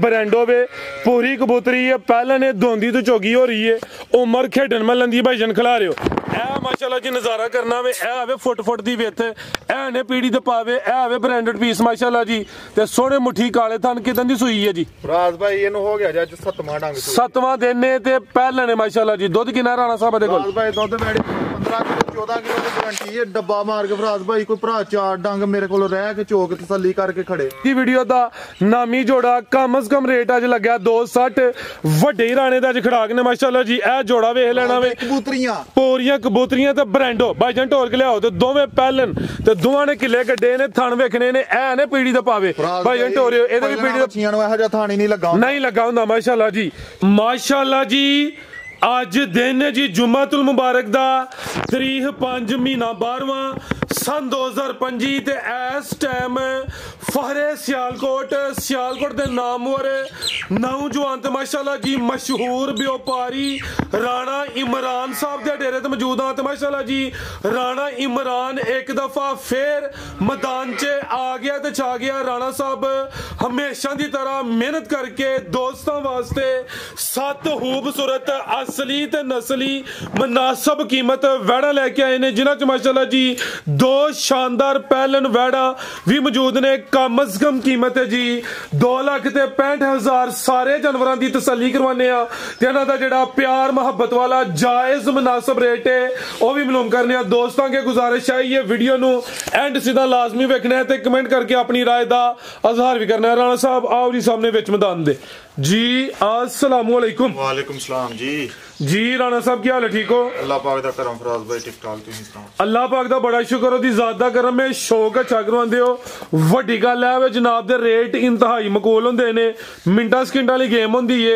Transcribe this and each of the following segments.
बरेंडो वे पूरी कबूतरी है पहले ने धोंदी तो चौगी हो रही है उमर खेडन में लंदी भाईजन खिला रहे हो ए माशाल्लाह जी नज़ारा करना वे ए आवे फुट फुट दी विथ ए ने पीड़ी दे पावे ए आवे ब्रांडेड पीस माशाल्लाह जी ते सोहने मुट्ठी काले थन किदन दी सूई है जी फराज भाई ਇਹਨੂੰ ਹੋ ਗਿਆ ਜੀ 7ਵਾਂ ਡੰਗ 7ਵਾਂ दिन ने ते पहले ने माशाल्लाह जी दुध किना राणा साहब दे कोल फराज भाई दुध वेड़ी 15 किलो 14 किलो ਦੀ ਗਾਰੰਟੀ ਹੈ ਡੱਬਾ ਮਾਰ ਕੇ ਫਰਾਜ ਭਾਈ ਕੋਈ ਭਰਾ ਚਾਰ ਡੰਗ ਮੇਰੇ ਕੋਲ ਰਹਿ ਕੇ ਚੋਕ ਤਸੱਲੀ ਕਰਕੇ ਖੜੇ ਦੀ ਵੀਡੀਓ ਦਾ ਨਾਮੀ ਜੋੜਾ ਕਮ ਸ ਕਮ ਰੇਟ ਅੱਜ ਲੱਗਿਆ 260 ਵੱਡੇ ਹੀ ਰਾਣੇ ਦਾ ਅੱਜ ਖੜਾਕ ਨੇ ਮਾਸ਼ਾਅੱਲਾ ਜੀ ਇਹ ਜੋੜਾ ਵੇਖ ਲੈਣਾ ਵੇ ਕਬੂਤਰੀਆਂ ਪੂਰੀਆਂ ਕਬੂਤਰੀਆਂ ਤੇ ਬ੍ਰਾਂਡੋ ਭਾਈਜਾਨ ਢੋਲ ਕੇ ਲਿਆਓ ਤੇ ਦੋਵੇਂ ਪਹਿਲਨ ਤੇ ਦੋਵਾਂ ਨੇ ਕਿੱਲੇ ਗੱਡੇ ਨੇ ਥਣ ਵੇਖਣੇ ਨੇ ਐ ਨੇ ਪੀੜੀ ਦਾ ਪਾਵੇ ਭਾਈਜਾਨ ਢੋਰਿਓ ਇਹਦੇ ਵੀ ਪੀੜੀ ਦਾ ਬੱਚੀਆਂ ਨੂੰ ਇਹੋ ਜਿਹਾ ਥਾਣੀ ਨਹੀਂ ਲੱਗਾ ਹੁੰਦਾ ਮਾਸ਼ਾਅੱਲਾ ਜੀ ਅੱਜ ਦਿਨ ਜੀ ਜੁਮਾਤੁਲ ਮੁਬਾਰਕ ਦਾ ਤਾਰੀਖ 5 ਮਹੀਨਾ 12ਵਾਂ सन 2025 ਤੇ ਇਸ ਟਾਈਮ ਫਹਰੇ ਸਿਆਲਕੋਟ ਦੇ ਨਾਮਵਰ ਨੌਜਵਾਨ ਤੇ ਮਾਸ਼ਾਅੱਲਾ ਜੀ ਮਸ਼ਹੂਰ ਵਪਾਰੀ ਰਾਣਾ ਇਮਰਾਨ ਸਾਹਿਬ ਦੇ ਡੇਰੇ ਤੇ ਮੌਜੂਦ ਹਾਂ ਤੇ ਮਾਸ਼ਾਅੱਲਾ ਜੀ ਰਾਣਾ ਇਮਰਾਨ ਇੱਕ ਦਫਾ ਫੇਰ ਮੈਦਾਨ 'ਚ ਆ ਗਿਆ ਤੇ ਛਾ ਗਿਆ ਰਾਣਾ ਸਾਹਿਬ ਹਮੇਸ਼ਾ ਦੀ ਤਰ੍ਹਾਂ ਮਿਹਨਤ ਕਰਕੇ ਦੋਸਤਾਂ ਵਾਸਤੇ 7 ਖੂਬਸੂਰਤ ਅਸਲੀ ਤੇ ਨਸਲੀ ਮੁਨਾਸਬ ਕੀਮਤ ਵੈੜਾ ਲੈ ਕੇ ਆਏ ਨੇ ਜਿਨ੍ਹਾਂ 'ਚ ਮਾਸ਼ਾਅੱਲਾ ਜੀ 2 शानदार पहलन वैड़ा भी मौजूद ने कम अज कम कीमत है जी 2,65,000 सारे जानवरों की तसल्ली करवाने इन्हों का जोड़ा प्यार मुहब्बत वाला जायज मुनासिब रेट है वह भी मालूम करने दोस्तों के गुजारिश है ये वीडियो नू एंड सीधा लाजमी वेखना है तो कमेंट करके अपनी राय का इजहार भी करना है राणा साहब आओ जी सामने विच मैदान दे जी अस्सलाम वालेकुम वालेकुम सलाम जी राणा साहब क्या हाल है ठीक हो अल्लाह पाक दा करम फराज भाई ठीक ठाक तुसीं सुनाओ अल्लाह पाक दा बड़ा शुक्र ओदी ज़ात दा करम है शौक अच्छा करवांदे हो वड्डी गल है वे जनाब दे रेट इंतहाई मकूल हुंदे ने मिंटां सकिंटां वाली गेम हुंदी है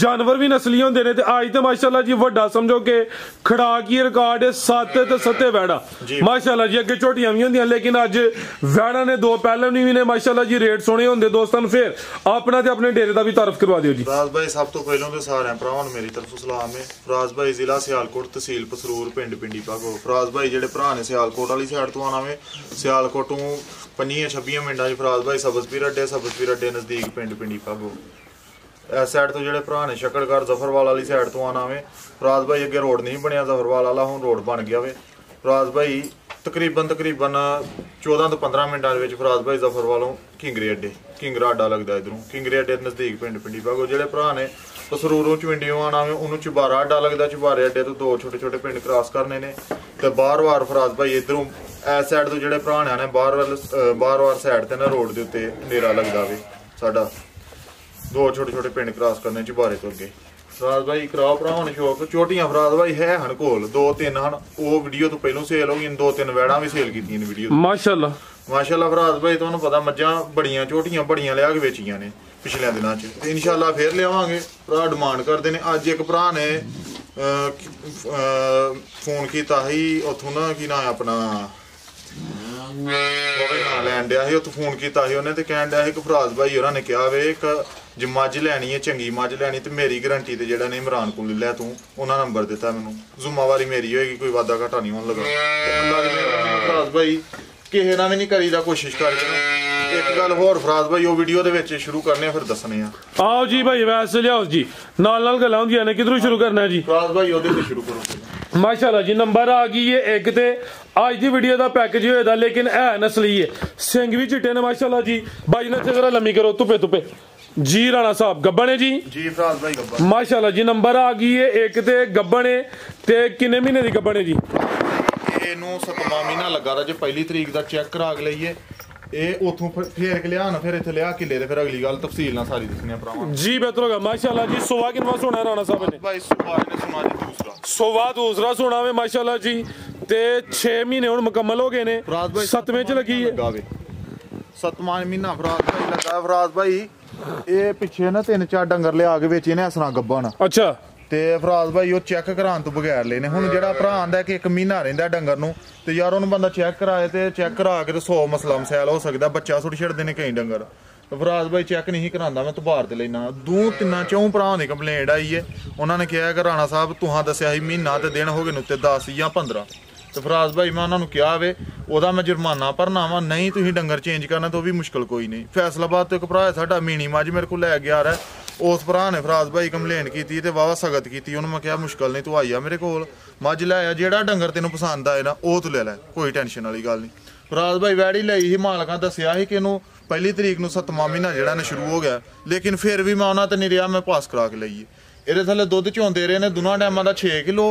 जानवर भी नस्ली हुंदे ने ते अज ते माशाअल्लाह जी वड्डा समझो कि खड़ाकी रिकॉर्ड है 7 ते 7 वैड़ा माशाअल्लाह जी अगे झोटियां भी हुंदियां लेकिन अज वैड़ा ने 2 पहले भी ने माशाअल्लाह जी रेट सोहणे हुंदे दोस्तां नूं फिर अपना ते अपने डेरे दा भी तारफ करवा दिओ जी फराज भाई सब तो पहलों ते सारे भरावां नूं मेरी तरफों सलाम है फराज भाई जिला सियालकोट तहसील पसरूर पिंड पिंडी भागो फराज भाई जेडे भरा ने सियालकोट वाली साइड तो आना वे सियालकोट तो 25-26 मिनटां च फराज भाई सबजपीर अड्डे नज़दीक पिंड पिंडी भागो इस साइड तो जेडे भरा ने शकड़गढ़ जफरवाल वाली साइड तो आना वे फराज भाई अगे रोड नहीं बनया जफरवाल वाला हुण रोड बन गया वे फराज भाई तकरीबन 14 तो 15 मिनटां दे विच फराज भाई जफरवालों किंगरा अड्डा लगदा इधरों किंगरे अड्डे नज़दीक पिंड पिंडी भागो जेडे भरा ने पसरूरों चविंडियों आना वे उन्होंने चुबारा अड्डा लगता चुबारे अड्डे तो 2 छोटे पिंड क्रॉस करने ने तो बार फराज भाई इधरों इस साइड तो जेडे भरा ने बार साइड ते ना रोड के उत्ते डेरा लगता वे साडा 2 छोटे पिंड क्रॉस करने चुबारे तो अगे फराज भाई कराओ भरावां ने शौक छोटियां फराज भाई है हन कोल 2-3 हन वो वीडियो तो पहलों सेल हो गई 2-3 वैड़ा भी सेल की वीडियो माशाअल्लाह फराज भाई तुहानूं पता मज्जां बड़ियां झोटियां बड़ियां लिया के वेचियां ने पिछले दिनों च इंशाल्लाह फिर लियावांगे भरा डिमांड करते हैं अज एक भरा ने फोन किया ही उथों ना की ना अपना लैन दिया ही उतो फोन किया ही उन्हें तो कह दिया कि फराज भाई उन्होंने कहा वे एक जे मझ लैनी है चंगी मझ लैनी तो मेरी गारंटी ते जेड़ा ने इमरान को लै तू उन्हें नंबर दिता मैनू जुम्मेवारी मेरी होएगी कोई वादा घाटा नहीं होने लगा फराज भाई किसी ना भी नहीं करीदा कोशिश करके एक गल होर फराज भाई वो वीडियो दे विच शुरू करने फिर दसने आ आओ जी भाई वैसे लियाओ जी नाल गल्लां होंदियां ने किधरों शुरू करना है जी फराज भाई ओदे ते शुरू करो माशाअल्लाह जी नंबर आ गई है एक ते आज दी वीडियो दा पैकेज होएदा लेकिन है नस्ली है सिंग भी चिट्टे ने माशाअल्लाह जी भाई ने जरा लम्मी करो तुपे जी राणा साहब गब्बन है जी फराज भाई गब्बन माशाअल्लाह जी नंबर आ गई है एक ते गब्बन है ते किन्ने महीने दी गब्बन है जी ਇਹਨੂੰ 7ਵਾਂ ਮਹੀਨਾ ਲੱਗਾ ਦਾ ਜੇ ਪਹਿਲੀ ਤਰੀਕ ਦਾ ਚੈੱਕ ਕਰਾ ਕੇ ਲਈਏ ਇਹ ਉਥੋਂ ਫੇਰ ਕੇ ਲਿਆ ਨਾ ਫਿਰ ਇੱਥੇ ਲਿਆ ਕਿੱਲੇ ਤੇ ਫਿਰ ਅਗਲੀ ਗੱਲ ਤਫਸੀਲ ਨਾਲ ਸਾਰੀ ਦੱਸਣੀ ਆ ਭਰਾਵਾਂ ਜੀ ਬਿਹਤਰ ਹੋਗਾ ਮਾਸ਼ਾਅੱਲਾ ਜੀ ਸੋਵਾ ਕਿੰਨਾ ਸੋਨਾ ਹੈ ਰਾਣਾ ਸਾਹਿਬ ਨੇ ਭਾਈ ਸੋਵਾ ਨੇ ਸੁਣਾ ਜੀ ਦੂਸਰਾ ਸੋਵਾ ਦੂਸਰਾ ਸੋਨਾ ਵੇ ਮਾਸ਼ਾਅੱਲਾ ਜੀ ਤੇ 6 ਮਹੀਨੇ ਹੁਣ ਮੁਕੰਮਲ ਹੋ ਗਏ ਨੇ 7ਵੇਂ ਚ ਲੱਗੀ ਹੈ 7ਵਾਂ ਮਹੀਨਾ ਫਰਾਜ਼ ਭਾਈ ਲੱਗਾ ਫਰਾਜ਼ ਭਾਈ ਇਹ ਪਿੱਛੇ ਨਾ 3-4 ਡੰਗਰ ਲਿਆ ਕੇ ਵੇਚੇ ਨੇ ਹਸਨਾ ਗੱਬਣ ਅੱਛਾ ਤੇ ਫਰਾਜ਼ ਭਾਈ ਉਹ ਚੈੱਕ ਕਰਾਉਣ ਤੋਂ ਬਗੈਰ ਲੈਨੇ ਹੁਣ ਜਿਹੜਾ ਭਰਾ ਆਂਦਾ ਕਿ 1 ਮਹੀਨਾ ਰਹਿੰਦਾ ਡੰਗਰ ਨੂੰ ਤੇ ਯਾਰ ਉਹਨੂੰ ਬੰਦਾ ਚੈੱਕ ਕਰਾਏ ਤੇ ਚੈੱਕ ਕਰਾ ਕੇ ਤੇ 100 ਮਸਲਾ ਮਸੈਲ ਹੋ ਸਕਦਾ ਬੱਚਾ ਸੁੱਟ ਛੱਡਦੇ ਨੇ ਕਈ ਡੰਗਰ ਫਰਾਜ਼ ਭਾਈ ਚੈੱਕ ਨਹੀਂ ਕਰਾਂਦਾ ਮੈਂ ਤੁਬਾਰ ਤੇ ਲੈਣਾ 2-3 ਭਰਾਵਾਂ ਦੀ ਕੰਪਲੇਂਟ ਆਈ ਹੈ ਉਹਨਾਂ ਨੇ ਕਿਹਾ ਕਿ ਰਾਣਾ ਸਾਹਿਬ ਤੁਹਾਂ ਦੱਸਿਆ ਸੀ ਮਹੀਨਾ ਤੇ ਦਿਨ ਹੋ ਗਏ ਨੂੰ ਤੇ 10 ਜਾਂ 15 ਤੇ ਫਰਾਜ਼ ਭਾਈ ਮੈਂ ਉਹਨਾਂ ਨੂੰ ਕਿਹਾ ਵੇ ਉਹਦਾ ਮੈਂ ਜੁਰਮਾਨਾ ਭਰਨਾ ਵਾ, ਨਹੀਂ ਤੁਸੀਂ ਡੰਗਰ ਚੇਂਜ ਕਰਨਾ ਤਾਂ ਉਹ ਵੀ ਮੁਸ਼ਕਲ ਕੋਈ ਨਹੀਂ। ਫੈਸਲਾਬਾਦ ਤੋਂ ਇੱਕ ਭਰਾ ਸਾਡਾ ਮੀਣੀ ਮੱਝ ਮੇਰੇ ਕੋਲ ਲੈ ਕੇ ਆ ਰਿਹਾ, ਉਸ ਭਰਾ ਨੇ ਫਰਾਜ਼ ਭਾਈ ਕੰਪਲੇਂਟ ਕੀਤੀ ਤੇ ਵਾਵਾ ਸਖਤ ਕੀਤੀ। ਉਹਨੂੰ ਮੈਂ ਕਿਹਾ ਮੁਸ਼ਕਲ ਨਹੀਂ, ਤੂੰ ਆਈ ਆ ਮੇਰੇ ਕੋਲ ਮੱਝ ਲੈ ਆ, ਜਿਹੜਾ ਡੰਗਰ ਤੈਨੂੰ ਪਸੰਦ ਆਏ ਨਾ ਉਹ ਤੂੰ ਲੈ ਲੈ, ਕੋਈ ਟੈਨਸ਼ਨ ਵਾਲੀ ਗੱਲ ਨਹੀਂ। ਫਰਾਜ਼ ਭਾਈ ਵੈੜੀ ਲਈ ਸੀ, ਮਾਲਕਾਂ ਦੱਸਿਆ ਸੀ ਕਿ ਇਹਨੂੰ 1 ਤਰੀਕ ਨੂੰ 7ਵਾਂ ਮਹੀਨਾ ਜਿਹੜਾ ਨਾ ਸ਼ੁਰੂ ਹੋ ਗਿਆ, ਲੇਕਿਨ ਫਿਰ ਵੀ ਮੈਂ ਉਹਨਾਂ ਤੇ ਨਹੀਂ ਰਿਹਾ, ਮੈਂ ਪਾਸ ਕਰਾ ਕੇ ਲਈ। ਇਹਦੇ ਥੱਲੇ ਦੁੱਧ ਚੋਂਦੇ ਰਹੇ ਨੇ ਦੋਨਾਂ ਟਾਈਮਾਂ ਦਾ 6 ਕਿਲੋ,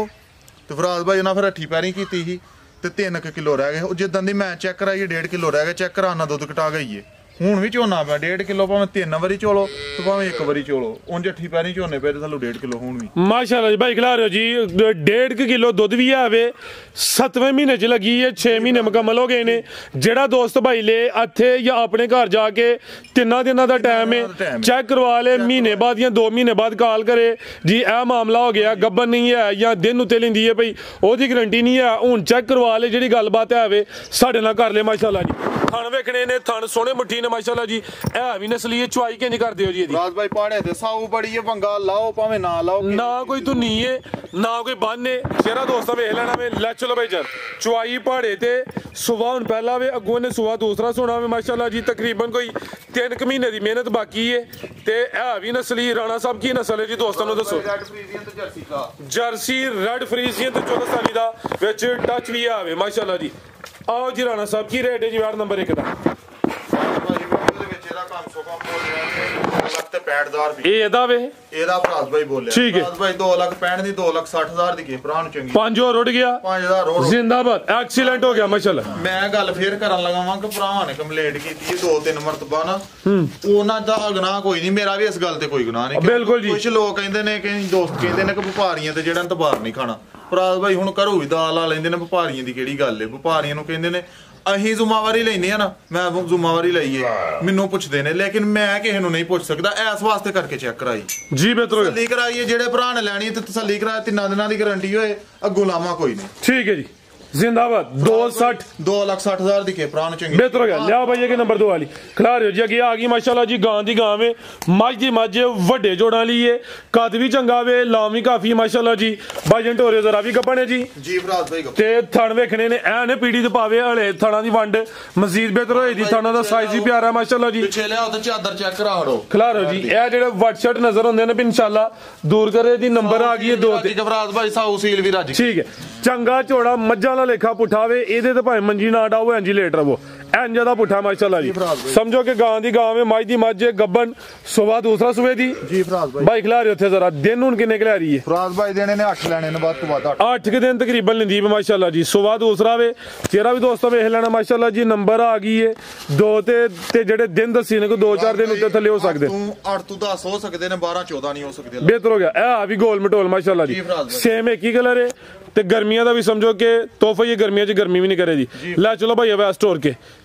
ਤੇ ਫਰਾਜ਼ ਭਾਈ ਉਹਨਾਂ ਫਿਰ ਹੱਠੀ ਪੈਰੀ ਕੀਤੀ ਸੀ ਤੇ 3 ਕਿਲੋ ਰਹਿ ਗਏ। ਉਹ ਜਿੱਦਾਂ ਦੀ ਮੈਂ ਚੈੱਕ ਕਰਾਈ 1.5 ਕਿਲੋ ਰਹਿ ਗਏ, ਚੈੱਕ ਕਰਾਉਣਾ ਦੁੱਧ ਘਟਾ ਗਈ ਏ। ਹੁਣ ਵੀ ਝੋਨਾ ਪਿਆ 1.5 ਕਿਲੋ, ਭਾਵੇਂ 3 ਵਾਰੀ ਚੋਲੋ ਤੇ ਭਾਵੇਂ 1 ਵਾਰੀ ਚੋਲੋ, ਉਂਝ ਹੱਠੀ ਪੈਰੀ ਝੋਨੇ ਪਏ ਤੇ ਥੱਲੋਂ 1.5 ਕਿਲੋ ਹੁਣ ਵੀ। ਮਾਸ਼ਾਅੱਲਾ ਜੀ ਭਾਈ ਖਿਲਾ ਰਹੇ ਹੋ ਜੀ, 1.5 ਕਿਲੋ ਦੁੱਧ ਵੀ ਆਵੇ 7ਵੇਂ ਮਹੀਨੇ ਚ ਲੱਗੀ ਹੈ, 6 ਮਹੀਨੇ ਮੁਕੰਮਲ ਹੋ ਗਏ ਨੇ। ਜਿਹੜਾ ਦੋਸਤ ਭਾਈ ਲੈ ਇੱਥੇ ਜਾਂ ਆਪਣੇ ਘਰ ਜਾ ਕੇ 3 ਦਿਨਾਂ ਦਾ ਟਾਈਮ ਹੈ, ਚੈੱਕ ਕਰਵਾ ਲੇ, ਮਹੀਨੇ ਬਾਅਦ ਜਾਂ 2 ਮਹੀਨੇ ਬਾਅਦ ਕਾਲ ਕਰੇ ਜੀ ਇਹ ਮਾਮਲਾ ਹੋ ਗਿਆ, ਗੱਬਨ ਨਹੀਂ ਹੈ ਜਾਂ ਦਿਨ ਉੱਤੇ ਲੈਂਦੀ ਹੈ ਭਾਈ, ਉਹਦੀ ਗਰੰਟੀ ਨਹੀਂ ਹੈ। ਹੁਣ ਚੈੱਕ ਕਰਵਾ ਲੇ, ਜਿਹੜੀ ਗੱਲਬਾਤ ਹੈ ਸਾਡੇ ਨਾਲ ਕਰ ਲੈ। ਮਾਸ਼ਾਅੱਲਾ ਜੀ ਥਣ ਵੇਖਣੇ ਨੇ, ਥਣ ਸੋਹਣੇ ਮੁੱਠੀ ਨੇ ਮਾਸ਼ਾਅੱਲਾ ਜੀ, ਇਹ ਵੀ ਨਸਲੀ ਹੈ। ਚੁਆਈ ਕਿੰਜ ਕਰਦੇ ਹੋ ਜੀ ਇਹਦੀ? ਫਰਾਜ਼ ਭਾਈ ਪਾੜੇ ਤੇ ਸਾਊ ਬੜੀ ਹੈ, ਪੰਗਾ ਲਾਓ ਭਾਵੇਂ ਨਾ ਲਾਓ, ਨਾ ਕੋਈ ਧੁੰਨੀ ਹੈ ਨਾ ਕੋਈ ਬੰਨ ਹੈ। ਸ਼ੇਰਾ ਦੋਸਤਾਂ ਵੇਖ ਲੈਣਾ ਵੇ, ਲੈ ਚਲੋ ਭਾਈ ਜਰ ਚੁਆਈ ਪਾੜੇ ਤੇ ਸੁਬਾ ਹੁਣ ਪਹਿਲਾ ਵੇ, ਅੱਗੋਂ ਨੇ ਸੁਬਾ ਦੂਸਰਾ ਸੋਣਾ ਵੇ ਮਾਸ਼ਾਅੱਲਾ ਜੀ। ਤਕਰੀਬਨ ਕੋਈ 3 ਮਹੀਨੇ ਦੀ ਮਿਹਨਤ ਬਾਕੀ ਹੈ ਤੇ ਇਹ ਵੀ ਨਸਲੀ। ਰਾਣਾ ਸਾਹਿਬ ਕੀ ਨਸਲ ਹੈ ਜੀ ਦੋਸਤਾਂ ਨੂੰ ਦੱਸੋ? ਜਰਸੀ ਰੈਡ ਫਰੀਜ਼ੀਅਨ ਤੇ 14 ਸਾਲੀ ਦਾ ਵਿੱਚ ਟੱਚ ਵੀ ਆਵੇ ਮਾਸ਼ਾਅੱਲਾ ਜੀ। ਆਓ ਜੀ ਰਾਣਾ ਸਾਹਿਬ ਕੀ ਰੇਟ ਹੈ ਜੀ ਵਾਰਡ ਨੰਬਰ 1 ਦਾ? ਇਹ ਇਹਦਾ ਵੇ, ਇਹਦਾ ਫਰਾਜ਼ ਭਾਈ ਬੋਲਿਆ, ਠੀਕ ਹੈ ਫਰਾਜ਼ ਭਾਈ 2,65,000 ਦੀ 2,60,000 ਦੀ ਕੇ ਭਰਾ ਨੂੰ ਚੰਗੀ 5 ਹੋਰ ਉੱਡ ਗਿਆ, 5,000 ਹੋਰ ਜ਼ਿੰਦਾਬਾਦ, ਐਕਸੀਲੈਂਟ ਹੋ ਗਿਆ ਮਾਸ਼ਾਅੱਲਾ। ਮੈਂ ਗੱਲ ਫੇਰ ਕਰਨ ਲੱਗਾ ਵਾਂ ਕਿ ਭਰਾਵਾਂ ਨੇ ਕੰਪਲੇਂਟ ਕੀਤੀ 2-3 ਮਰਤਬਾ ਨਾ, ਉਹਨਾਂ ਦਾ ਗੁਨਾਹ ਕੋਈ ਨਹੀਂ, ਮੇਰਾ ਵੀ ਇਸ ਗੱਲ ਤੇ ਕੋਈ ਗੁਨਾਹ ਨਹੀਂ। ਬਿਲਕੁਲ ਜੀ। ਕੁਝ ਲੋਕ ਕਹਿੰਦੇ ਨੇ ਕਿ ਦੋਸਤ ਕਹਿੰਦੇ ਨੇ ਕਿ ਵਪਾਰੀਆਂ ਤੇ ਜਿਹੜਾ ਤਬਾਰ ਨਹੀਂ ਖਾਣਾ। ਫਰਾਜ਼ ਭਾਈ ਹੁਣ ਘਰੋਂ ਵੀ ਦਾਲ ਲਾ ਲੈਂਦੇ ਨੇ, ਵਪਾਰੀਆਂ ਦੀ ਕਿਹੜੀ ਗੱਲ ਹੈ? ਵਪਾਰੀਆਂ ਨੂੰ ਕਹਿੰਦੇ ਨੇ ਅਸੀਂ ਜ਼ਿੰਮੇਵਾਰੀ ਲੈਨੇ ਆ ਨਾ, ਮੈਂ ਜ਼ਿੰਮੇਵਾਰੀ ਲਈਏ, ਮੈਨੂੰ ਪੁੱਛਦੇ ਨੇ, ਲੇਕਿਨ ਮੈਂ ਕਿਸੇ ਨੂੰ ਨਹੀਂ ਪੁੱਛ ਸਕਦਾ, ਇਸ ਵਾਸਤੇ ਕਰਕੇ ਚੈੱਕ ਕਰਾਈ ਜੀ, ਬਿਹਤਰ ਤਸੱਲੀ ਕਰਾਈਏ। ਜਿਹੜੇ ਭਰਾ ਨੇ ਲੈਣੀ ਤੇ ਤਸੱਲੀ ਕਰਾਏ, 3 ਦਿਨਾਂ ਦੀ ਗਾਰੰਟੀ ਹੋਏ, ਅੱਗੋਂ ਲਾਵਾਂ ਕੋਈ ਨਹੀਂ। ਠੀਕ ਹੈ ਜੀ, ਜ਼ਿੰਦਾਬਾਦ। 2,60,000 ਦੀ ਕੇ ਭਰਾ ਨੂੰ ਚੰਗੀ ਬਿਹਤਰ ਹੋ ਗਿਆ। ਲਿਆ ਭਾਈ ਇਹ ਨੰਬਰ 2 ਵਾਲੀ ਖਿਲਾ ਰਹੇ ਹੋ ਜੀ। ਅੱਗੇ ਆ ਗਈ ਮਾਸ਼ਾਅੱਲਾ ਜੀ, ਗਾਂ ਦੀ ਗਾਂ ਵੇ, ਮੱਝ ਦੀ ਮੱਝ, ਵੱਡੇ ਜੋੜਾਂ ਲਈ ਏ, ਕੱਦ ਵੀ ਚੰਗਾ ਵੇ, ਲਾਮ ਵੀ ਕਾਫੀ ਮਾਸ਼ਾਅੱਲਾ ਜੀ। ਬਾਜਨ ਢੋਰੇ ਜ਼ਰਾ ਵੀ ਗੱਪਣੇ ਜੀ ਜੀ ਫਰਾਜ਼ ਭਾਈ ਤੇ ਥਣ ਵੇਖਣੇ ਨੇ, ਐ ਨੇ ਪੀੜੀ ਤੇ ਪਾਵੇ ਹਲੇ ਥਣਾਂ ਦੀ ਵੰਡ ਮਜ਼ੀਦ ਬਿਹਤਰ ਹੋਈ ਦੀ, ਥਣਾਂ ਦਾ ਸਾਈਜ਼ ਵੀ ਪਿਆਰਾ ਮਾਸ਼ਾਅੱਲਾ ਜੀ। ਪਿੱਛੇ ਲਿਆਓ ਤੇ ਚਾਦਰ ਚੈੱਕ ਕਰਾ ਹੜੋ, ਖਿਲਾ ਰਹੇ ਜੀ। ਇਹ ਜਿਹੜੇ ਵੱਟ ਸ਼ਟ ਨਜ਼ਰ ਹੁੰਦੇ ਨੇ ਇਨਸ਼ਾਅੱਲਾ ਦੂਰ ਕਰੇ ਦੀ। ਨੰਬਰ ਆ ਗਈ 2 ਤੇ ਫਰਾਜ਼ ਭਾਈ ਸਾਊ ਸੀਲ ਵੀ ਰੱਜ, ਠੀਕ ਹੈ। ਚੰਗਾ ਝੋੜਾ ਮੱਝਾਂ ਦਾ ਲੇਖਾ ਪੁੱਠਾ ਵੇ, ਇਹਦੇ ਤੇ ਭਾਵੇਂ ਮੰਜੀ ਨਾ ਡਾਓ, ਇੰਜ ਲੇਟ ਰਵੋ, ਇੰਜ ਦਾ ਪੁੱਠਾ ਮਾਸ਼ਾਅੱਲਾ ਜੀ। ਸਮਝੋ ਕਿ ਗਾਂ ਦੀ ਗਾਂ ਵੇ, ਮੱਝ ਦੀ ਮੱਝ, ਗੱਬਨ ਸੁਬਾ ਦੂਸਰਾ ਸੂਏ ਦੀ ਜੀ। ਫਰਾਜ਼ ਭਾਈ ਖਿਲਾ ਰਹੇ ਉੱਥੇ ਜ਼ਰਾ ਦਿਨ ਹੁਣ ਕਿੰਨੇ ਖਿਲਾ ਰਹੀ ਹੈ? ਫਰਾਜ਼ ਭਾਈ ਦੇਣੇ ਨੇ 8 ਲੈਣੇ ਨੇ, ਵੱਧ ਤੋਂ ਵੱਧ 8 ਕਿ ਦਿਨ ਤਕਰੀਬਨ ਲੈਂਦੀ ਹੈ ਮਾਸ਼ਾਅੱਲਾ ਜੀ। ਸੁਬਾ ਦੂਸਰਾ ਵੇ, ਚਿਹਰਾ ਵੀ ਦੋਸਤੋ ਵੇਖ ਲੈਣਾ ਮਾਸ਼ਾਅੱਲਾ ਜੀ। ਨੰਬਰ ਆ ਗਈ ਹੈ 2 ਤੇ ਜਿਹੜੇ ਦਿਨ ਦੱਸੀ ਨੇ ਕੋਈ 2-4 ਦਿਨ ਉੱਤੇ ਥੱਲੇ ਹੋ ਸਕਦੇ, 8 ਤੋਂ 10 ਹੋ ਸਕਦੇ ਨੇ, 12-14 ਨਹੀਂ ਹੋ ਸਕਦੇ। ਬਿਹਤਰ ਹੋ ਗਿਆ। ਇਹ ਆ ਵੀ ਗੋਲ ਮਟੋਲ ਮਾਸ਼ਾਅੱਲਾ ਜੀ, ਸੇਮ ਇੱਕ ਹੀ ਕਲਰ ਹੈ ਤੇ ਗਰਮੀਆਂ ਦਾ ਵੀ ਸਮਝੋ ਕਿ ਤੋਹਫਾ ਹੀ, ਗਰਮੀਆਂ 'ਚ ਗਰਮੀ ਵੀ ਨਹੀਂ ਕਰੇ ਜੀ। ਲੈ ਚਲੋ ਭਾਈ ਵੈਸਟ ਹੋਰ ਕੇ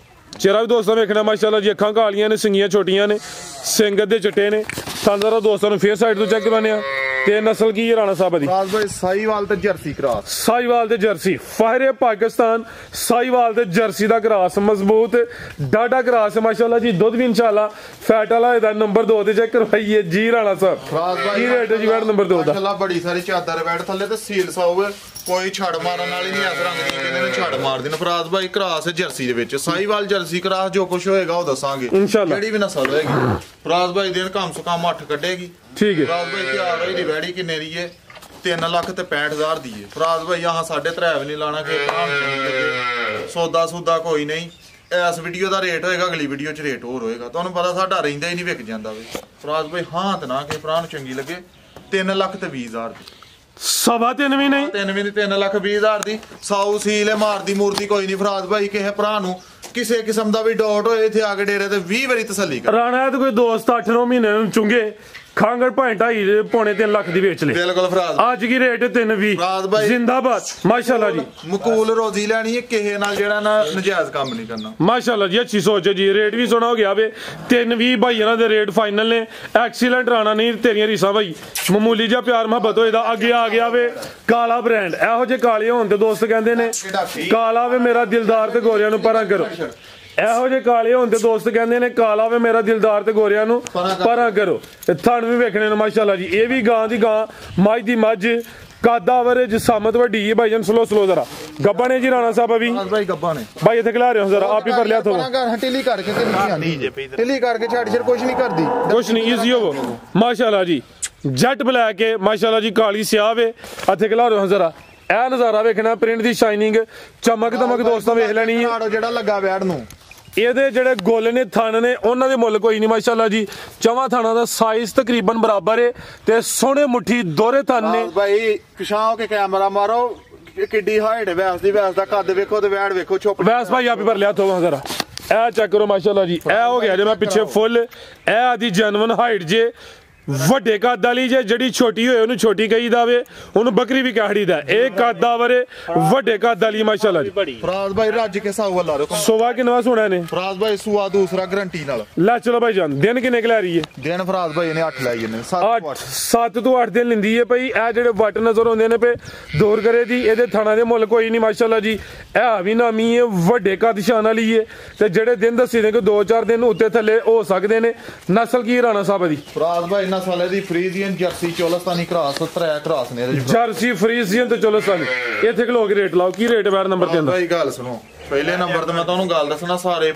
ਚਿਹਰਾ ਵੀ ਦੋਸਤਾਂ ਵੇਖਣਾ ਮਾਸ਼ਾਅੱਲਾ ਜੀ। ਅੱਖਾਂ ਕਾਲੀਆਂ ਨੇ, ਸਿੰਗੀਆਂ ਛੋਟੀਆਂ ਨੇ, ਸਿੰਘ ਦੇ ਚਿੱਟੇ ਨੇ। ਸੰਦਰਾ ਦੋਸਤਾਂ ਨੂੰ ਫੇਰ ਸਾਈਡ ਤੋਂ ਚੈੱਕ ਕਰਾਉਂਦੇ ਆ। ਤੇ ਨਸਲ ਕੀ ਹੈ ਰਾਣਾ ਸਾਹਿਬ ਦੀ? ਫਰਾਜ਼ ਭਾਈ ਸਾਹੀਵਾਲ ਤੇ ਜਰਸੀ ਕਰਾਸ, ਸਾਹੀਵਾਲ ਤੇ ਜਰਸੀ, ਫਾਇਰ ਪਾਕਿਸਤਾਨ, ਸਾਹੀਵਾਲ ਤੇ ਜਰਸੀ ਦਾ ਕਰਾਸ, ਮਜ਼ਬੂਤ ਡਾਡਾ ਕਰਾਸ ਮਾਸ਼ਾਅੱਲਾ ਜੀ। ਦੁੱਧ ਵੀ ਇਨਸ਼ਾਅੱਲਾ ਫੈਟ ਵਾਲਾ ਇਹਦਾ। ਨੰਬਰ 2 ਤੇ ਚੈੱਕ ਕਰਵਾਈਏ ਜੀ ਰਾਣਾ ਸਾਹਿਬ। ਫਰਾਜ਼ ਭਾਈ ਕੀ ਰੇਟ ਹੈ ਜੀ ਵੈਟ ਨੰਬਰ 2 ਦਾ? ਮਾਸ਼ਾਅੱਲਾ ਬੜੀ ਸਾਰੀ ਚਾਦਰ ਵੈਟ ਥੱਲੇ ਤੇ ਸੀਲ ਸਾਊ, ਕੋਈ ਛੜ ਮਾਰਨ ਵਾਲੀ ਨਹੀਂ। ਇਸ ਰੰਗ ਦੀ ਕਹਿੰਦੇ ਨੇ ਛੜ ਮਾਰ ਦੇਣ। ਫਰਾਜ਼ ਭਾਈ ਕਰਾਸ ਜਰਸੀ ਦੇ ਵਿੱਚ, ਸਾਹੀਵਾਲ ਜਰਸੀ ਕਰਾਸ, ਜੋ ਕੁਝ ਹੋਏਗਾ ਉਹ ਦੱਸਾਂਗੇ ਇਨਸ਼ਾਅੱਲਾ, ਜਿਹੜੀ ਵੀ ਨਸਲ ਹੋਏਗੀ। ਫਰਾਜ਼ ਭਾਈ ਦਿਨ ਕਮ ਸੇ ਕਮ 8 ਕੱਢੇਗੀ, ਠੀਕ ਹੈ। ਫਰਾਜ਼ ਭਾਈ ਤਿਆਰ ਹੋਈ ਦੀ ਵੈੜੀ ਕਿੰਨੇ ਦੀ ਹੈ? 3,65,000 ਦੀ ਹੈ। ਫਰਾਜ਼ ਭਾਈ ਆਹ 3.5 ਵੀ ਨਹੀਂ ਲਾਣਾ ਕਿ ਸੌਦਾ ਸੂਦਾ ਕੋਈ ਨਹੀਂ। ਇਸ ਵੀਡੀਓ ਦਾ ਰੇਟ ਹੋਏਗਾ, ਅਗਲੀ ਵੀਡੀਓ 'ਚ ਰੇਟ ਹੋਰ ਹੋਏਗਾ। ਤੁਹਾਨੂੰ ਪਤਾ ਸਾਡਾ ਰਹਿੰਦਾ ਹੀ ਨਹੀਂ, ਵਿਕ ਜਾਂਦਾ ਵੇ। ਫਰਾਜ਼ ਭਾਈ ਹਾਂ ਤੇ ਨਾ ਕਿ ਭਰਾ ਨੂੰ ਚੰਗੀ ਲੱਗੇ। 3,20,000 ਦੀ, 3.5 ਵੀ ਨਹੀਂ, 3,20,000 ਦੀ ਸਾਊ ਸੀਲ ਹੈ, ਮਾਰਦੀ ਮੂਰਤੀ ਕੋਈ ਨਹੀਂ। ਫਰਾਜ਼ ਭਾਈ ਕਿਸੇ ਭਰਾ ਨੂੰ ਕਿਸੇ ਕਿਸਮ ਦਾ ਵੀ ਡਾਊਟ ਹੋਏ, ਇੱਥੇ ਆ ਕੇ ਡੇਰੇ ਤੇ 20 ਵਾਰੀ ਤਸੱਲੀ ਕਰ। ਰਾਣਾ ਤੇ ਕੋਈ ਦੋਸਤ 8-9 ਮਹੀਨੇ ਨੂੰ ਚੁੰਗੇ ਖਾਂਗੜ ਭਾਂ 2.5 ਪੌਣੇ 3 ਲੱਖ ਦੀ ਵੇਚ ਲੈ। ਬਿਲਕੁਲ ਫਰਾਜ਼ ਅੱਜ ਕੀ ਰੇਟ 3.20 ਫਰਾਜ਼ ਭਾਈ ਜ਼ਿੰਦਾਬਾਦ ਮਾਸ਼ਾਅੱਲਾ ਜੀ। ਮਕੂਲ ਰੋਜ਼ੀ ਲੈਣੀ ਹੈ, ਕਿਸੇ ਨਾਲ ਜਿਹੜਾ ਨਾ ਨਜਾਇਜ਼ ਕੰਮ ਨਹੀਂ ਕਰਨਾ ਮਾਸ਼ਾਅੱਲਾ ਜੀ। ਅੱਛੀ ਸੋਚ ਹੈ ਜੀ। ਰੇਟ ਵੀ ਸੋਹਣਾ ਹੋ ਗਿਆ ਵੇ। 3.20 ਭਾਈਆਂ ਦੇ ਰੇਟ ਫਾਈਨਲ ਨੇ। ਐਕਸੀਲੈਂਟ ਰਾਣਾ ਨਹੀਂ ਤੇਰੀਆਂ ਰੀਸਾਂ ਭਾਈ, ਮਾਮੂਲੀ ਜਿਹਾ ਪਿਆਰ ਮੁਹੱਬਤ ਹੋਏ ਦਾ। ਅੱਗੇ ਆ ਗਿਆ ਵੇ ਕਾਲਾ ਬ੍ਰਾਂਡ। ਇਹੋ ਜਿਹੇ ਕਾਲੇ ਹੋਣ ਤੇ ਦੋਸਤ ਕਹਿੰਦੇ ਨੇ ਕਾਲਾ ਵੇ ਮੇਰਾ ਦਿਲਦਾਰ ਤੇ ਗੋਰਿਆਂ ਨੂੰ ਪਰਾਂ ਕਰੋ। ਇਹੋ ਜਿਹੇ ਕਾਲੇ ਹੋਣ ਤੇ ਦੋਸਤ ਕਹਿੰਦੇ ਨੇ ਕਾਲਾ ਵੇ ਮੇਰਾ ਦਿਲਦਾਰ ਤੇ ਗੋਰਿਆਂ ਨੂੰ ਪਰਾਂ ਕਰੋ। ਥਣ ਵੀ ਵੇਖਣੇ ਨੇ ਮਾਸ਼ਾਅੱਲਾ ਜੀ। ਇਹ ਵੀ ਗਾਂ ਦੀ ਗਾਂ, ਮੱਝ ਦੀ ਮੱਝ ਕਾਦਾ ਵਰੇ ਜਿਸਮਤ ਵੱਡੀ ਹੈ ਭਾਈਜਾਨ ਸਲੋ ਜਰਾ ਗੱਬਾ ਨੇ ਜੀ ਰਾਣਾ ਸਾਹਿਬ ਅਭੀ ਭਾਈ ਗੱਬਾ ਨੇ ਭਾਈ ਇੱਥੇ ਖਿਲਾ ਰਹੇ ਹੋ ਜਰਾ ਆਪ ਹੀ ਭਰ ਲਿਆ ਢਿੱਲੀ ਕਰਕੇ ਤੇ ਨਹੀਂ ਆਂਦੀ ਢਿੱਲੀ ਕਰਕੇ ਛੱਡ ਕੁਝ ਨਹੀਂ ਕਰਦੀ ਕੁਛ ਨਹੀਂ ਈਜ਼ੀ ਹੋ ਮਾਸ਼ਾਅੱਲਾ ਜੀ ਜੱਟ ਬਲੈਕ ਹੈ ਮਾਸ਼ਾਅੱਲਾ ਜੀ ਕਾਲੀ ਸਿਆਹ ਵੇ ਇੱਥੇ ਖਿਲਾ ਰਹੇ ਹੋ ਜਰਾ ਇਹ ਨਜ਼ਾਰਾ ਵੇਖਣਾ ਪ੍ਰਿੰਟ ਦੀ ਸ਼ਾਈਨਿੰਗ ਚਮਕ ਦਮਕ ਦੋਸਤਾਂ ਵੇਖ ਲੈਣੀ ਹੈ ਜਿਹੜਾ ਲੱਗਾ ਵੈੜ ਨੂੰ ਇਹਦੇ ਜਿਹੜੇ ਗੋਲ ਨੇ ਥਣ ਨੇ ਉਹਨਾਂ ਦੇ ਮੁੱਲ ਕੋਈ ਨਹੀਂ ਮਾਸ਼ਾਅੱਲਾ ਜੀ ਚਵਾਂ ਥਾਣਾ ਦਾ ਸਾਈਜ਼ ਤਕਰੀਬਨ ਬਰਾਬਰ ਹੈ ਤੇ ਸੋਹਣੇ ਮੁੱਠੀ ਦੋਹਰੇ ਥਣ ਨੇ ਭਾਈ ਪਿਛਾਂ ਕੇ ਕੈਮਰਾ ਮਾਰੋ ਕਿੱਡੀ ਹਾਈਟ ਵੈਸ ਦੀ ਵੈਸ ਦਾ ਕੱਦ ਵੇਖੋ ਤੇ ਵੈੜ ਵੇਖੋ ਚੁੱਪ ਵੈਸ ਭਾਈ ਆਪੀ ਭਰ ਲਿਆ ਥੋੜਾ ਜ਼ਰਾ ਇਹ ਚੈੱਕ ਕਰੋ ਮਾਸ਼ਾਅੱਲਾ ਜੀ ਇਹ ਹੋ ਗਿਆ ਜੇ ਮੈਂ ਪਿੱਛੇ ਫੁੱਲ ਇਹ ਆਦੀ ਜੈਨੂਇਨ ਹਾਈਟ ਜੇ ਵੱਡੇ ਕੱਦ ਵਾਲੀ ਜੇ ਜਿਹੜੀ ਛੋਟੀ ਹੋਏ ਉਹਨੂੰ ਛੋਟੀ ਕਹੀਦਾ ਵੇ ਉਹਨੂੰ ਬੱਕਰੀ ਵੀ ਕਹੜੀਦਾ ਇਹ ਕੱਦਾ ਵਰੇ ਵੱਡੇ ਕੱਦ ਵਾਲੀ ਮਾਸ਼ਾਅੱਲਾ ਜੀ ਫਰਾਜ਼ ਭਾਈ ਰੱਜ ਕੇ ਸਾਊ ਲਾ ਰੋ ਸੋਵਾ ਕਿੰਨਾ ਸੁਣਾ ਨੇ ਫਰਾਜ਼ ਭਾਈ ਸੂਆ ਦੂਸਰਾ ਗਾਰੰਟੀ ਨਾਲ ਲੈ ਚਲੋ ਭਾਈ ਜਾਨ ਦਿਨ ਕਿੰਨੇ ਲੈ ਰਹੀ ਹੈ ਦਿਨ ਫਰਾਜ਼ ਭਾਈ ਨੇ 8 ਲਾਈ ਨੇ 7 ਤੋਂ 8 ਦਿਨ ਲਿੰਦੀ ਹੈ ਭਾਈ ਇਹ ਜਿਹੜੇ ਵੱਟ ਨਜ਼ਰ ਆਉਂਦੇ ਨੇ ਪੇ ਦੂਰ ਕਰੇ ਦੀ ਇਹਦੇ ਥਾਣਾ ਦੇ ਮੁੱਲ ਕੋਈ ਨਹੀਂ ਮਾਸ਼ਾਅੱਲਾ ਜੀ ਇਹ ਵੀ ਨਾਮੀ ਹੈ ਵੱਡੇ ਕੱਦ ਸ਼ਾਨ ਵਾਲੀ ਹੈ ਤੇ ਜਿਹੜੇ ਦਿਨ ਦੱਸੀ ਨੇ ਕਿ 2-4 ਦਿਨ ਉੱਤੇ ਥੱਲੇ ਹੋ ਸਕਦੇ ਨੇ ਨਸਲ ਕੀ ਰਾਣਾ ਸਾਹਿਬ ਦੀ ਫਰਾਜ਼ ਭਾਈ ਸਾਲੇ ਦੀ ਫਰੀਜ਼ੀਅਨ ਜਰਸੀ ਚੋਲਸਤਾਨੀ ਕ੍ਰਾਸ ਤਰੇ ਕ੍ਰਾਸ ਨੇ ਜਰਸੀ ਫਰੀਜ਼ੀਅਨ ਤੇ ਚੋਲਸਤਾਨੀ ਇੱਥੇ ਖਲੋ ਕੇ ਰੇਟ ਲਾਓ ਕੀ ਰੇਟ ਵੈਰ ਨੰਬਰ 3 ਦਾ ਭਾਈ ਗੱਲ ਸੁਣੋ ਪਹਿਲੇ ਨੰਬਰ ਤੇ ਮੈਂ ਤੁਹਾਨੂੰ ਗੱਲ ਦੱਸਣਾ ਸਾਰੇ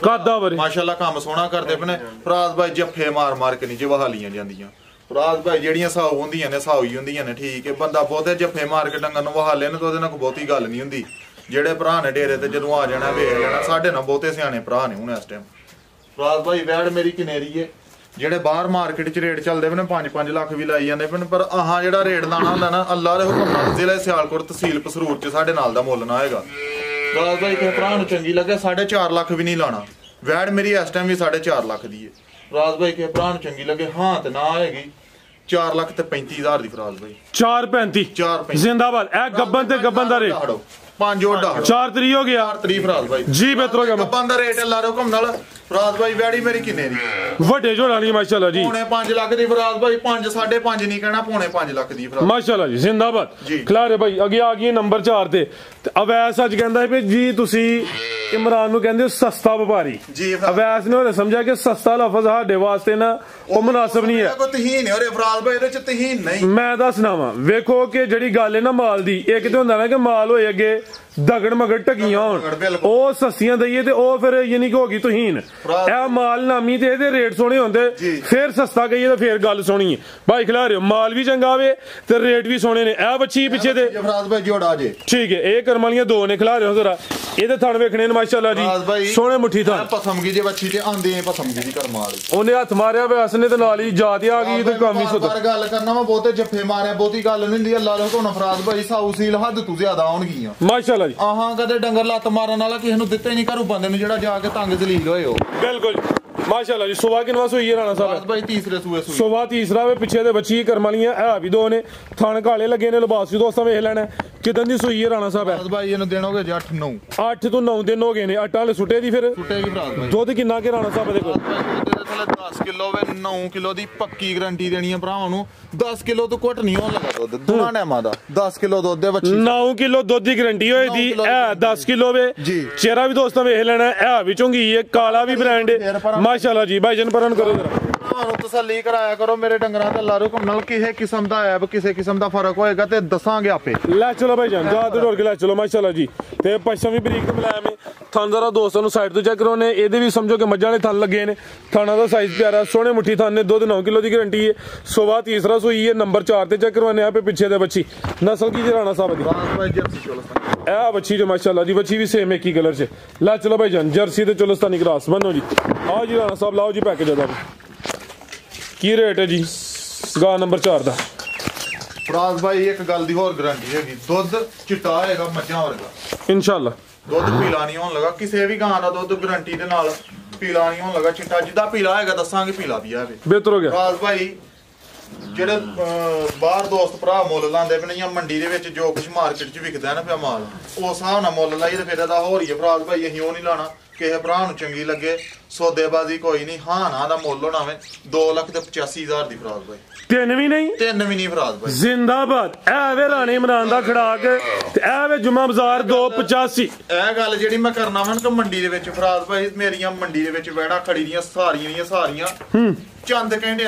ਮਾਸ਼ਾਅੱਲਾ ਕੰਮ ਸੋਹਣਾ ਕਰਦੇ ਪਏ ਨੇ ਫਰਾਜ਼ ਭਾਈ ਜੱਫੇ ਮਾਰ ਕੇ ਨਹੀਂ ਜਵਾਹਾਲੀਆਂ ਜਾਂਦੀਆਂ ਫਰਾਜ਼ ਭਾਈ ਜਿਹੜੀਆਂ ਸਾਊ ਹੁੰਦੀਆਂ ਨੇ ਸਾਊ ਹੀ ਹੁੰਦੀਆਂ ਨੇ ਠੀਕ ਹੈ ਬੰਦਾ ਬਹੁਤੇ ਜੱਫੇ ਮਾਰ ਕੇ ਡੰਗਰ ਨੂੰ ਵਹਾਲੇ ਨੇ ਤਾਂ ਉਹਦੇ ਨਾਲ ਕੋਈ ਬਹੁਤੀ ਗੱਲ ਨਹੀਂ ਹੁੰਦੀ ਜਿਹੜੇ ਭਰਾ ਨੇ ਡੇਰੇ ਤੇ ਜਦੋਂ ਆ ਜਾਣਾ ਵੇਖ ਲੈਣਾ ਸਾਡੇ ਨਾਲ ਬਹੁਤੇ ਸਿਆਣੇ ਭਰਾ ਨੇ ਹੁਣ ਇਸ ਟਾਈਮ ਫਰਾਜ਼ ਭਾਈ ਵੈੜ ਮੇਰੀ ਕਿਨੇਰੀ ਹੈ ਜਿਹੜੇ ਬਾਹਰ ਮਾਰਕੀਟ 'ਚ ਰੇਟ ਚੱਲਦੇ ਪਏ ਨੇ 5-5 ਲੱਖ ਵੀ ਲਾਈ ਜਾਂਦੇ ਪਏ ਪਰ ਆਹਾਂ ਜਿਹੜਾ ਰੇਟ ਲਾਣਾ ਹੁੰਦਾ ਨਾ ਅੱਲਾ ਦੇ ਹੁਕਮ ਨਾਲ ਜ਼ਿਲ੍ਹਾ ਸਿਆਲਕੋਟ ਤਹਿਸੀਲ ਪਸਰੂਰ 'ਚ ਸਾਡੇ ਨਾਲ ਦਾ ਮੁੱਲ ਨਾ ਹੈਗਾ ਫਰਾਜ਼ ਭਾਈ ਕਿਸੇ ਭਰਾ ਨੂੰ ਚੰਗੀ ਲੱਗੇ 4.5 ਲੱਖ ਵੀ ਨਹੀਂ ਲਾਣਾ ਵੈੜ ਮੇਰੀ ਇਸ ਟਾਈਮ ਵੀ 4.5 ਲੱਖ ਦੀ ਹੈ ਫਰਾਜ਼ ਭਾਈ ਕਿਸੇ ਭਰਾ ਨੂੰ ਚੰਗੀ ਲੱਗੇ ਹਾਂ ਤੇ ਨਾ ਹੈਗੀ 4 ਲੱਖ ਤੇ 35,000 ਦੀ ਫਰਾਜ਼ ਭਾਈ 4.35 ਜ਼ਿੰਦਾਬਾਦ ਇਹ ਗੱਬਨ ਤੇ ਗੱਬਨ ਦਾ ਰੇਟ 5 ਓਡਾ 4 ਤਰੀ ਹੋ ਗਿਆ 4 ਤਰੀ ਫਰਾਜ਼ ਭਾਈ ਜੀ ਬਿਹਤਰ ਹੋ ਗਿਆ ਗੱਬਨ ਦਾ ਰੇਟ ਅੱਲਾ ਦੇ ਹੁਕਮ ਨਾਲ ਫਰਾਜ਼ ਭਾਈ ਵੈੜੀ ਮੇਰੀ ਕਿੰਨੇ ਦੀ ਵੱਡੇ ਝੋਲਾ ਨਹੀਂ ਮਾਸ਼ਾਅੱਲਾ ਜੀ ਪੌਣੇ 5 ਲੱਖ ਦੀ ਫਰਾਜ਼ ਭਾਈ 5.5 ਨਹੀਂ ਕਹਿਣਾ ਪੌਣੇ 5 ਲੱਖ ਦੀ ਫਰਾਜ਼ ਮਾਸ਼ਾਅੱਲਾ ਜੀ ਜ਼ਿੰਦਾਬਾਦ ਖਿਲਾਰੇ ਭਾਈ ਅੱਗੇ ਆ ਗਈ ਨੰਬਰ 4 ਤੇ ਅਵੈਸ ਅੱਜ ਕਹਿੰਦਾ ਵੀ ਜੀ ਤੁਸੀਂ ਇਮਰਾਨ ਨੂੰ ਕਹਿੰਦੇ ਸਸਤਾ ਵਪਾਰੀ ਅਵੈਸ ਨੇ ਉਹਨੇ ਸਮਝਿਆ ਕਿ ਸਸਤਾ ਲਫ਼ਜ਼ ਸਾਡੇ ਵਾਸਤੇ ਨਾ ਉਹ ਮੁਨਾਸਬ ਨਹੀਂ ਹੈ ਕੋਈ ਤਹੀਨ ਹੈ ਉਹਰੇ ਫਰਾਜ਼ ਭਾਈ ਇਹਦੇ ਚ ਤਹੀਨ ਨਹੀਂ ਮੈਂ ਦੱਸਣਾ ਵਾ ਵੇਖੋ ਕਿ ਜਿਹੜੀ ਗੱਲ ਹੈ ਨਾ ਮਾਲ ਦੀ ਇੱਕ ਤੇ ਹੁੰਦਾ ਨਾ ਕਿ ਮਾਲ ਹੋਏ ਅੱਗੇ ਦਗੜ ਮਗੜ ਢਗੀਆਂ ਹੋਣ ਉਹ ਸਸਤੀਆਂ ਦਈਏ ਤੇ ਉਹ ਫਿਰ ਯਾਨੀ ਕਿ ਹੋ ਗਈ ਤਹੀਨ ਇਹ ਮਾਲ ਨਾਮੀ ਤੇ ਇਹਦੇ ਰੇਟ ਸੋਹਣੇ ਹੁੰਦੇ ਫਿਰ ਸਸਤਾ ਕਹੀਏ ਤਾਂ ਫਿਰ ਗੱਲ ਸੋਹਣੀ ਹੈ ਭਾਈ ਖਿਲਾ ਰਹੇ ਹੋ ਮਾਲ ਵੀ ਚੰਗਾ ਆਵੇ ਤੇ ਰੇਟ ਵੀ ਸੋਹਣੇ ਨੇ ਇਹ ਬੱਚੀ ਪਿੱਛੇ ਤੇ ਫਰਾਜ਼ ਭਾਈ ਜੋੜਾ ਜੇ ਠੀਕ ਹੈ ਇਹ ਕਰਮ ਵਾਲੀਆਂ ਦੋ ਨੇ ਖਿਲਾ ਰਹੇ ਹੋ ਜ਼ਰਾ ਇਹਦੇ ਥਣ ਵੇਖਣੇ ਨੇ ਮਾਸ਼ਾਅੱਲਾ ਜੀ ਸੋਹਣੇ ਮੁੱਠੀ ਥਣ ਪਸਮਗੀ ਜੇ ਬੱਚੀ ਤੇ ਆਂਦੇ ਪਸਮਗੀ ਦੀ ਕਰਮ ਵਾਲੀ ਉਹਨੇ ਹੱਥ ਮਾਰਿਆ ਵੈਸ ਨੇ ਤੇ ਨਾਲ ਹੀ ਜਾਤ ਆ ਗਈ ਤੇ ਕੰਮ ਹੀ ਸੁਧਰ ਗੱਲ ਕਰਨਾ ਵਾ ਬਹੁਤੇ ਜੱਫੇ ਮਾਰਿਆ ਬਹੁਤੀ ਗੱਲ ਨਹੀਂ ਹੁੰਦੀ ਅੱਲਾ ਦੇ ਹੁਕਮ ਨਾਲ ਫਰਾਜ਼ ਭਾਈ ਸਾਊ ਸੀਲ ਹੱਦ ਤੋਂ ਜ਼ਿਆਦਾ ਆਉਣਗੀਆਂ ਮਾਸ਼ਾਅੱਲਾ ਜੀ ਆਹਾਂ ਕਦੇ ਡੰਗਰ ਲੱਤ ਮਾਰਨ ਵਾਲਾ ਕਿਸੇ ਨੂੰ ਦਿੱਤੇ ਨਹੀਂ ਘਰੋਂ ਬੰਦੇ ਨੂੰ ਜਿਹੜਾ ਜਾ ਕੇ ਤੰਗ ਜ਼ਲੀਲ ਹੋਏ ਹੋ ਬਿਲਕੁਲ ਮਾਸ਼ਾਅੱਲਾ ਜੀ ਸੁਬਾ ਕਿਨਵਾ ਸੋਈ ਹੈ ਰਾਣਾ ਸਾਹਿਬ ਭਾਈ ਤੀਸਰੇ ਸੂਏ ਸੁਬਾ ਤੀਸਰਾ ਵੇ ਪਿੱਛੇ ਦੇ ਬੱਚੀ ਕਰਮ ਵਾਲੀਆਂ ਇਹ ਵੀ ਦੋ ਨੇ ਥਣ ਕਾਲੇ ਲੱਗੇ ਨੇ ਲਿਬਾਸ ਵੀ ਦੋਸਤਾਂ ਵੇਖ ਲੈਣਾ ਕਿਦਾਂ ਦੀ ਸੂਈ ਹੈ ਰਾਣਾ ਸਾਹਿਬ ਭਾਈ ਇਹਨੂੰ ਦੇਣ ਹੋਗੇ 8 ਤੋਂ 9 ਦਿਨ ਹੋ ਗਏ ਨੇ ਆਟਾ ਵਾਲੇ ਸੁੱਟੇ ਦੀ ਫਿਰ ਸੁੱਟੇਗੀ ਫਰਾਜ਼ ਭਾਈ ਦੁੱਧ ਕਿੰਨਾ ਕਿ ਰਾਣਾ ਸਾਹਿਬ ਦੇ ਕੋਲ ਦੁੱਧ ਥਲੇ 10 ਕਿਲੋ ਵੇ 9 ਕਿਲੋ ਦੀ ਪੱਕੀ ਗਾਰੰਟੀ ਦੇਣੀ ਹੈ ਭਰਾਵਾਂ ਨੂੰ 10 ਕਿਲੋ ਤੋਂ ਘੱਟ ਨਹੀਂ ਹੋਣ ਲੱਗਾ ਦੁੱਧ ਦੋਨਾਂ ਟਾਈਮਾਂ ਦਾ 10 ਕਿਲੋ ਦੁੱਧ ਦੇ ਬੱਚੀ 9 ਕਿਲੋ ਦੁੱਧ ਦੀ ਗਾਰੰਟੀ ਹੋਏ ਦੀ ਇਹ 10 ਕਿਲੋ ਵੇ ਚਿਹਰਾ ਵੀ ਦੋਸਤਾਂ ਵੇਖ ਲੈਣਾ ਇਹ ਵੀ ਚੁੰਗੀ ਹੈ ਕਾਲਾ ਵੀ ਬ੍ਰਾਂਡ ਹੈ ਮਾਸ਼ਾਅੱਲਾ ਜੀ ਭਾਈ ਜਨ ਪਰਨ ਕਰੋ ਜਰਾ ਤੁਹਾਨੂੰ ਤਸੱਲੀ ਕਰਾਇਆ ਕਰੋ ਮੇਰੇ ਡੰਗਰਾਂ ਤੇ ਅੱਲਾ ਹੁਕਮ ਨਾਲ ਕਿਸੇ ਕਿਸਮ ਦਾ ਐਬ ਕਿਸੇ ਕਿਸਮ ਦਾ ਫਰਕ ਹੋਏਗਾ ਤੇ ਦੱਸਾਂਗੇ ਆਪੇ ਲੈ ਚਲੋ ਭਾਈ ਜਾਨ ਜਾ ਤੇ ਢੋਲ ਕੇ ਲੈ ਚਲੋ ਮਾਸ਼ਾਅੱਲਾ ਜੀ ਤੇ ਪਛਮ ਵੀ ਬਰੀਕ ਤੇ ਮੁਲਾਇਮ ਹੈ ਥਣ ਜ਼ਰਾ ਦੋਸਤਾਂ ਨੂੰ ਸਾਈਡ ਤੋਂ ਚੈੱਕ ਕਰੋ ਨੇ ਇਹਦੇ ਵੀ ਸਮਝੋ ਕਿ ਮੱਝਾਂ ਵਾਲੇ ਥਣ ਲੱਗੇ ਨੇ ਥਾਣਾ ਦਾ ਸਾਈਜ਼ ਪਿਆਰਾ ਸੋਹਣੇ ਮੁੱਠੀ ਥਣ ਨੇ ਦੁੱਧ 9 ਕਿਲੋ ਦੀ ਗਾਰੰਟੀ ਹੈ ਸੁਬਾ ਤੀਸਰਾ ਸੂਈ ਹੈ ਨੰਬਰ 4 ਤੇ ਚੈੱਕ ਕਰਵਾਨੇ ਆਪੇ ਪਿੱਛੇ ਦੇ ਬੱਚੀ ਨਸਲ ਕੀ ਰਾਣਾ ਸਾਹਿਬ ਦੀ ਇਹ ਬੱਚੀ ਜੋ ਮਾਸ਼ਾਅੱਲਾ ਜੀ ਬੱਚੀ ਵੀ ਸੇਮ ਇੱਕ ਹੀ ਕਲਰ 'ਚ ਲੈ ਚਲੋ ਭਾਈ ਜਾਨ ਜਰਸੀ ਤੇ ਚੋਲਸਤਾਨੀ ਕ੍ਰਾਸ ਬੰਨੋ ਜੀ ਆਓ ਜੀ ਰਾਣਾ ਸਾਹਿਬ ਲਾਓ ਜੀ ਪੈਕੇਜ ਦਾ ਕੀ ਰੇਟ ਹੈ ਜੀ ਗਾ ਨੰਬਰ 4 ਦਾ ਫਰਾਜ਼ ਭਾਈ ਇੱਕ ਗੱਲ ਦੀ ਹੋਰ ਗਾਰੰਟੀ ਹੈਗੀ ਦੁੱਧ ਚਿੱਟਾ ਹੋਏਗਾ ਮੱਝਾਂ ਵਰਗਾ ਇਨਸ਼ਾਅੱਲਾ ਦੁੱਧ ਪੀਲਾ ਨਹੀਂ ਹੋਣ ਲੱਗਾ ਕਿਸੇ ਵੀ ਗਾਂ ਦਾ ਦੁੱਧ ਗਾਰੰਟੀ ਦੇ ਨਾਲ ਪੀਲਾ ਨਹੀਂ ਹੋਣ ਲੱਗਾ ਚਿੱਟਾ ਜਿੱਦਾਂ ਪੀਲਾ ਹੋਏਗਾ ਦੱਸਾਂਗੇ ਪੀਲਾ ਵੀ ਆਵੇ ਬਿਹਤਰ ਹੋ ਗਿਆ ਫਰਾਜ਼ ਭਾਈ ਜਿਹੜੇ ਬਾਹਰ ਦੋਸਤ ਭਰਾ ਮੁੱਲ ਲਾਉਂਦੇ ਪਏ ਨੇ ਜਾਂ ਮੰਡੀ ਦੇ ਵਿੱਚ ਜੋ ਕੁਝ ਮਾਰਕੀਟ 'ਚ ਵਿਕਦਾ ਨਾ ਪਿਆ ਮਾਲ ਉਸ ਹਿਸਾਬ ਨਾਲ ਮੁੱਲ ਲਾਈ ਤੇ ਫਿਰ ਇਹਦਾ ਹੋਰ ਹੀ ਹੈ ਫਰਾਜ਼ ਭਾਈ ਅਸੀਂ ਉਹ ਨਹੀਂ ਲਾਣਾ ਕਿਸੇ ਭਰਾ ਨੂੰ ਚੰਗੀ ਲੱਗੇ ਸੌਦੇਬਾਜ਼ੀ ਕੋਈ ਨਹੀਂ ਹਾਂ ਨਾ ਦਾ ਮੁੱਲ ਹੋਣਾ ਵੇ 2,85,000 ਦੀ ਫਰਾਜ਼ ਭਾਈ ਤਿੰਨ ਵੀ ਨਹੀਂ ਫਰਾਜ਼ ਭਾਈ ਜ਼ਿੰਦਾਬਾਦ ਐ ਵੇ ਰਾਣੀ ਇਮਰਾਨ ਦਾ ਖੜਾਕ ਤੇ ਐ ਵੇ ਜੁਮਾ ਬਾਜ਼ਾਰ 285 ਇਹ ਗੱਲ ਜਿਹੜੀ ਮੈਂ ਕਰਨਾ ਵਾ ਕਿ ਮੰਡੀ ਦੇ ਵਿੱਚ ਫਰਾਜ਼ ਭਾਈ ਮੇਰੀਆਂ ਮੰਡੀ ਦੇ ਵਿੱਚ ਵੈੜਾ ਖੜੀ ਦੀਆਂ ਸਾਰੀਆਂ ਚੰਦ ਕਹਿੰਦੇ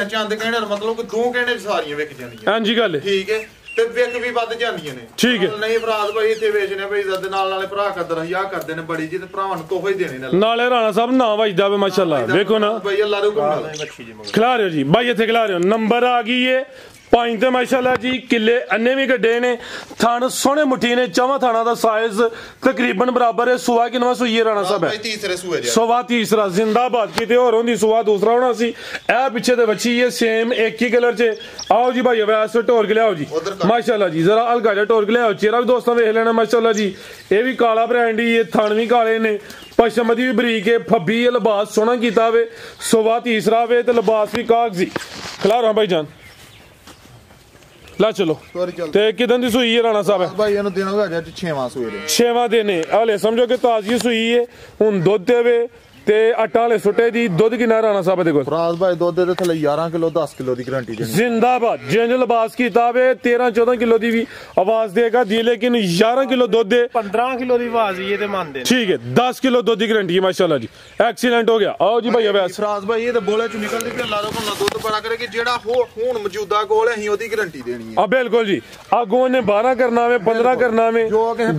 ਦਾ ਮਤਲਬ ਕਿ 2 ਕਹਿੰਦੇ ਸਾਰੀਆਂ ਵਿਕ ਜਾਂਦੀਆਂ ਹਾਂਜੀ ਗੱਲ ਠੀਕ ਹੈ ਤੇ ਵਿਕ ਵੀ ਵੱਧ ਜਾਂਦੀਆਂ ਨੇ। ਠੀਕ ਹੈ। ਨਹੀਂ ਫਰਾਜ਼ ਭਾਈ ਇੱਥੇ ਵੇਚਣੇ ਭਾਈ ਦੇ ਨਾਲ ਨਾਲੇ ਭਰਾ ਕਦਰ ਹਿਆ ਕਰਦੇ ਨੇ ਬੜੀ ਜੀ, ਤੇ ਭਰਾਵਾਂ ਨੂੰ ਤੋਹਫੇ ਦੇਣੇ ਨਾਲੇ ਰਾਣਾ ਸਾਹਿਬ ਨਾ ਵਜਦਾ ਵੇ ਮਾਸ਼ਾਅੱਲਾ। ਵੇਖੋ ਨਾ ਭਾਈ ਅੱਲਾ ਦੇ ਹੁਕਮ ਨਾਲ ਖਿਲਾ ਰਹੇ ਹੋ ਜੀ ਬਾਈ, ਇੱਥੇ ਖਿਲਾ ਰਹੇ ਹੋ। ਨੰਬਰ ਆ ਗਈ ਏ 5 ਤੇ ਮਾਸ਼ਾਅੱਲਾ ਜੀ ਕਿੱਲੇ ਅੰਨੇ ਵੀ ਗੱਡੇ ਨੇ, ਥਣ ਸੋਹਣੇ ਮੁੱਠੀ ਨੇ, ਚਵਾਂ ਥਾਣਾ ਦਾ ਸਾਈਜ਼ ਤਕਰੀਬਨ ਬਰਾਬਰ ਹੈ। ਸੁਆ ਕਿਨਵਾ ਸੂਈ ਰਾਣਾ ਸਾਹਿਬ ਹੈ? ਤੀਸਰੇ ਸੂਏ ਜੀ। ਸੁਆ ਤੀਸਰਾ ਜ਼ਿੰਦਾਬਾਦ। ਕਿਤੇ ਹੋਰ ਹੁੰਦੀ ਸੁਆ ਦੂਸਰਾ ਹੋਣਾ ਸੀ। ਇਹ ਪਿੱਛੇ ਤੇ ਬੱਚੀ ਹੈ ਸੇਮ ਇੱਕ ਹੀ ਕਲਰ 'ਚ। ਆਓ ਜੀ ਭਾਈ ਵੈਸੇ ਢੋਰ ਕੇ ਲਿਆਓ ਜੀ ਮਾਸ਼ਾਅੱਲਾ ਜੀ, ਜ਼ਰਾ ਹਲਕਾ ਜਿਹਾ ਢੋਰ ਕੇ ਲਿਆਓ। ਚਿਹਰਾ ਵੀ ਦੋਸਤਾਂ ਵੇਖ ਲੈਣਾ ਮਾਸ਼ਾਅੱਲਾ ਜੀ। ਇਹ ਵੀ ਕਾਲਾ ਬ੍ਰਾਂਡ ਹੀ ਹੈ, ਥਣ ਵੀ ਕਾਲੇ ਨੇ, ਪਸ਼ਮ ਦੀ ਵੀ ਬਰੀਕ ਹੈ, ਫੱਬੀ ਹੈ, ਲਿਬਾਸ ਸੋਹਣਾ ਕੀਤਾ ਵੇ, ਸੁਆ ਤੀਸਰਾ ਵੇ ਤੇ ਲਿਬਾਸ ਵੀ ਕਾਗਜ਼ੀ। ਖਿਲਾ ਰਹਾ ਭਾਈ ਜਾਨ ਲਾ ਚਲੋ। ਤੇ ਕਿਦਾਂ ਦੀ ਸੂਈ ਹੈ ਰਾਣਾ ਸਾਹਿਬ? ਭਾਈ ਇਹਨੂੰ ਦਿਨ ਹੋ ਗਿਆ ਅੱਜ 6ਵਾਂ ਸੂਏ ਦੇ। 6ਵਾਂ ਦਿਨ ਹੈ ਹਲੇ, ਸਮਝੋ ਕਿ ਤਾਜ਼ੀ ਸੂਈ ਹੈ। ਹੁਣ ਦੁੱਧ ਦੇਵੇ ਤੇ ਆਟਾ ਵਾਲੇ ਸੁੱਟੇ ਦੀ। ਦੁੱਧ ਕਿੰਨਾ ਰਾਣਾ ਸਾਹਿਬ ਦੇ ਕੋਲ? ਫਰਾਜ਼ ਭਾਈ ਦੁੱਧ ਦੇ ਥੱਲੇ 11 ਕਿਲੋ 10 ਕਿਲੋ ਦੀ ਗਾਰੰਟੀ ਦੇਣੀ। ਜ਼ਿੰਦਾਬਾਦ। ਜਿੰਜ ਲਿਬਾਸ ਕੀਤਾ ਵੇ 13-14 ਕਿਲੋ ਦੀ ਵੀ ਆਵਾਜ਼ ਦੇਗਾ ਜੀ, ਲੇਕਿਨ 11 ਕਿਲੋ ਦੁੱਧ ਦੇ 15 ਕਿਲੋ ਦੀ ਆਵਾਜ਼ ਇਹ ਤੇ ਮੰਨਦੇ। ਠੀਕ ਹੈ 10 ਕਿਲੋ ਦੁੱਧ ਦੀ ਗਾਰੰਟੀ ਹੈ ਮਾਸ਼ਾਅੱਲਾ ਜੀ। ਐਕਸੀਲੈਂਟ ਹੋ ਗਿਆ। ਆਓ ਜੀ ਭਾਈ ਅਵੈਸ ਫਰਾਜ਼ ਭਾਈ ਇਹ ਤਾਂ ਬੋਲੇ ਚ ਨਿਕਲਦੀ ਪਈ ਅੱਲਾ ਦਾ ਹੁਕਮ ਨਾਲ ਦੁੱਧ ਬੜਾ ਕਰੇ ਕਿ ਜਿਹੜਾ ਹੁਣ ਮੌਜੂਦਾ ਕੋਲ ਅਸੀਂ ਉਹਦੀ ਗਾਰੰਟੀ ਦੇਣੀ ਹੈ। ਆ ਬਿਲਕੁਲ ਜੀ। ਅੱਗੋਂ ਨੇ 12 ਕਰਨਾ ਵੇ, 15 ਕਰਨਾ ਵੇ,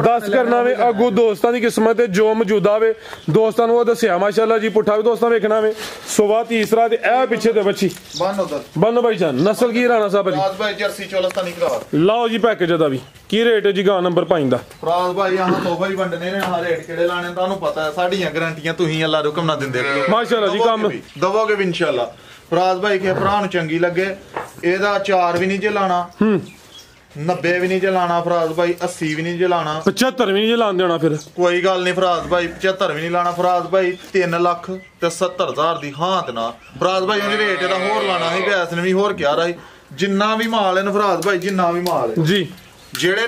10 ਕਰਨਾ ਵੇ। ਅੱਗੋਂ ਦੋਸਤਾਂ ਦੀ ਕਿਸਮਤ ਹੈ ਜੋ ਮੌਜੂਦਾ ਵੇ, ਦੋਸਤਾਂ ਨੂੰ ਉਹ ਦੱਸਿਆ ਮਾਸ਼ਾਅੱਲਾ ਜੀ। ਪੁੱਠਾ ਵੀ ਦੋਸਤਾਂ ਵੇਖਣਾ ਵੇ। ਸੁਬਾ ਤੀਸਰਾ ਤੇ ਇਹ ਪਿੱਛੇ ਤੇ ਬੱਚੀ ਬੰਨ ਉਧਰ ਬੰਨੋ ਭਾਈ ਜਾਨ। ਨਸਲ ਕੀ ਰਾਣਾ ਸਾਹਿਬ ਜੀ? ਫਰਾਜ਼ ਭਾਈ ਜਰਸੀ ਚੋਲਸਤਾਨੀ ਕਰਾ ਲਾਓ ਜੀ ਪੈਕੇਜ ਦਾ ਵੀ। ਕੀ ਰੇਟ ਹੈ ਜੀ ਗਾਂ ਨੰਬਰ 5 ਦਾ? ਫਰਾਜ਼ ਭਾਈ ਆਹ ਤੋਹਫਾ ਹੀ ਵੰਡਨੇ ਨੇ, ਆਹ ਰੇਟ ਕਿਹੜੇ ਲਾਣੇ ਤੁਹਾਨੂੰ ਪਤਾ ਹੈ। ਸਾਡੀਆਂ ਗਾਰੰਟੀਆਂ ਤੁਸੀਂ ਅੱਲਾ ਦੇ ਹੁਕਮ ਨਾਲ ਦਿੰਦੇ ਰਹੋ ਮਾਸ਼ਾਅੱਲਾ ਜੀ। ਕੰਮ ਦਵੋਗੇ ਵੀ ਇਨਸ਼ਾਅੱਲਾ। ਫਰਾਜ਼ ਭਾਈ ਕੇ ਭਰਾ ਨੂੰ ਚੰਗੀ ਲੱਗੇ ਇਹਦਾ 4 ਵੀ ਨਹੀਂ ਜਲਾਣਾ, 90 ਵੀ ਨਹੀਂ ਜਲਾਣਾ ਫਰਾਜ਼ ਭਾਈ, 80 ਵੀ ਨਹੀਂ ਜਲਾਣਾ, 75 ਵੀ ਨਹੀਂ ਲਾਣ ਦੇਣਾ। ਫਿਰ ਕੋਈ ਗੱਲ ਨਹੀਂ ਫਰਾਜ਼ ਭਾਈ, 75 ਵੀ ਨਹੀਂ ਲਾਣਾ ਫਰਾਜ਼ ਭਾਈ। 3 ਲੱਖ ਤੇ 70,000 ਦੀ ਹਾਂ ਤੇ ਨਾ ਫਰਾਜ਼ ਭਾਈ ਉਹਨੇ ਰੇਟ ਇਹਦਾ ਹੋਰ ਲਾਣਾ ਸੀ, ਵੈਸ ਨੇ ਵੀ ਹੋਰ ਕਿਹਾ ਰਹੀ। ਜਿੰਨਾ ਵੀ ਮਾਲ ਹੈ ਫਰਾਜ਼ ਭਾਈ, ਜਿੰਨਾ ਵੀ ਮਾਲ ਹੈ ਜੀ, ਜਿਹੜੇ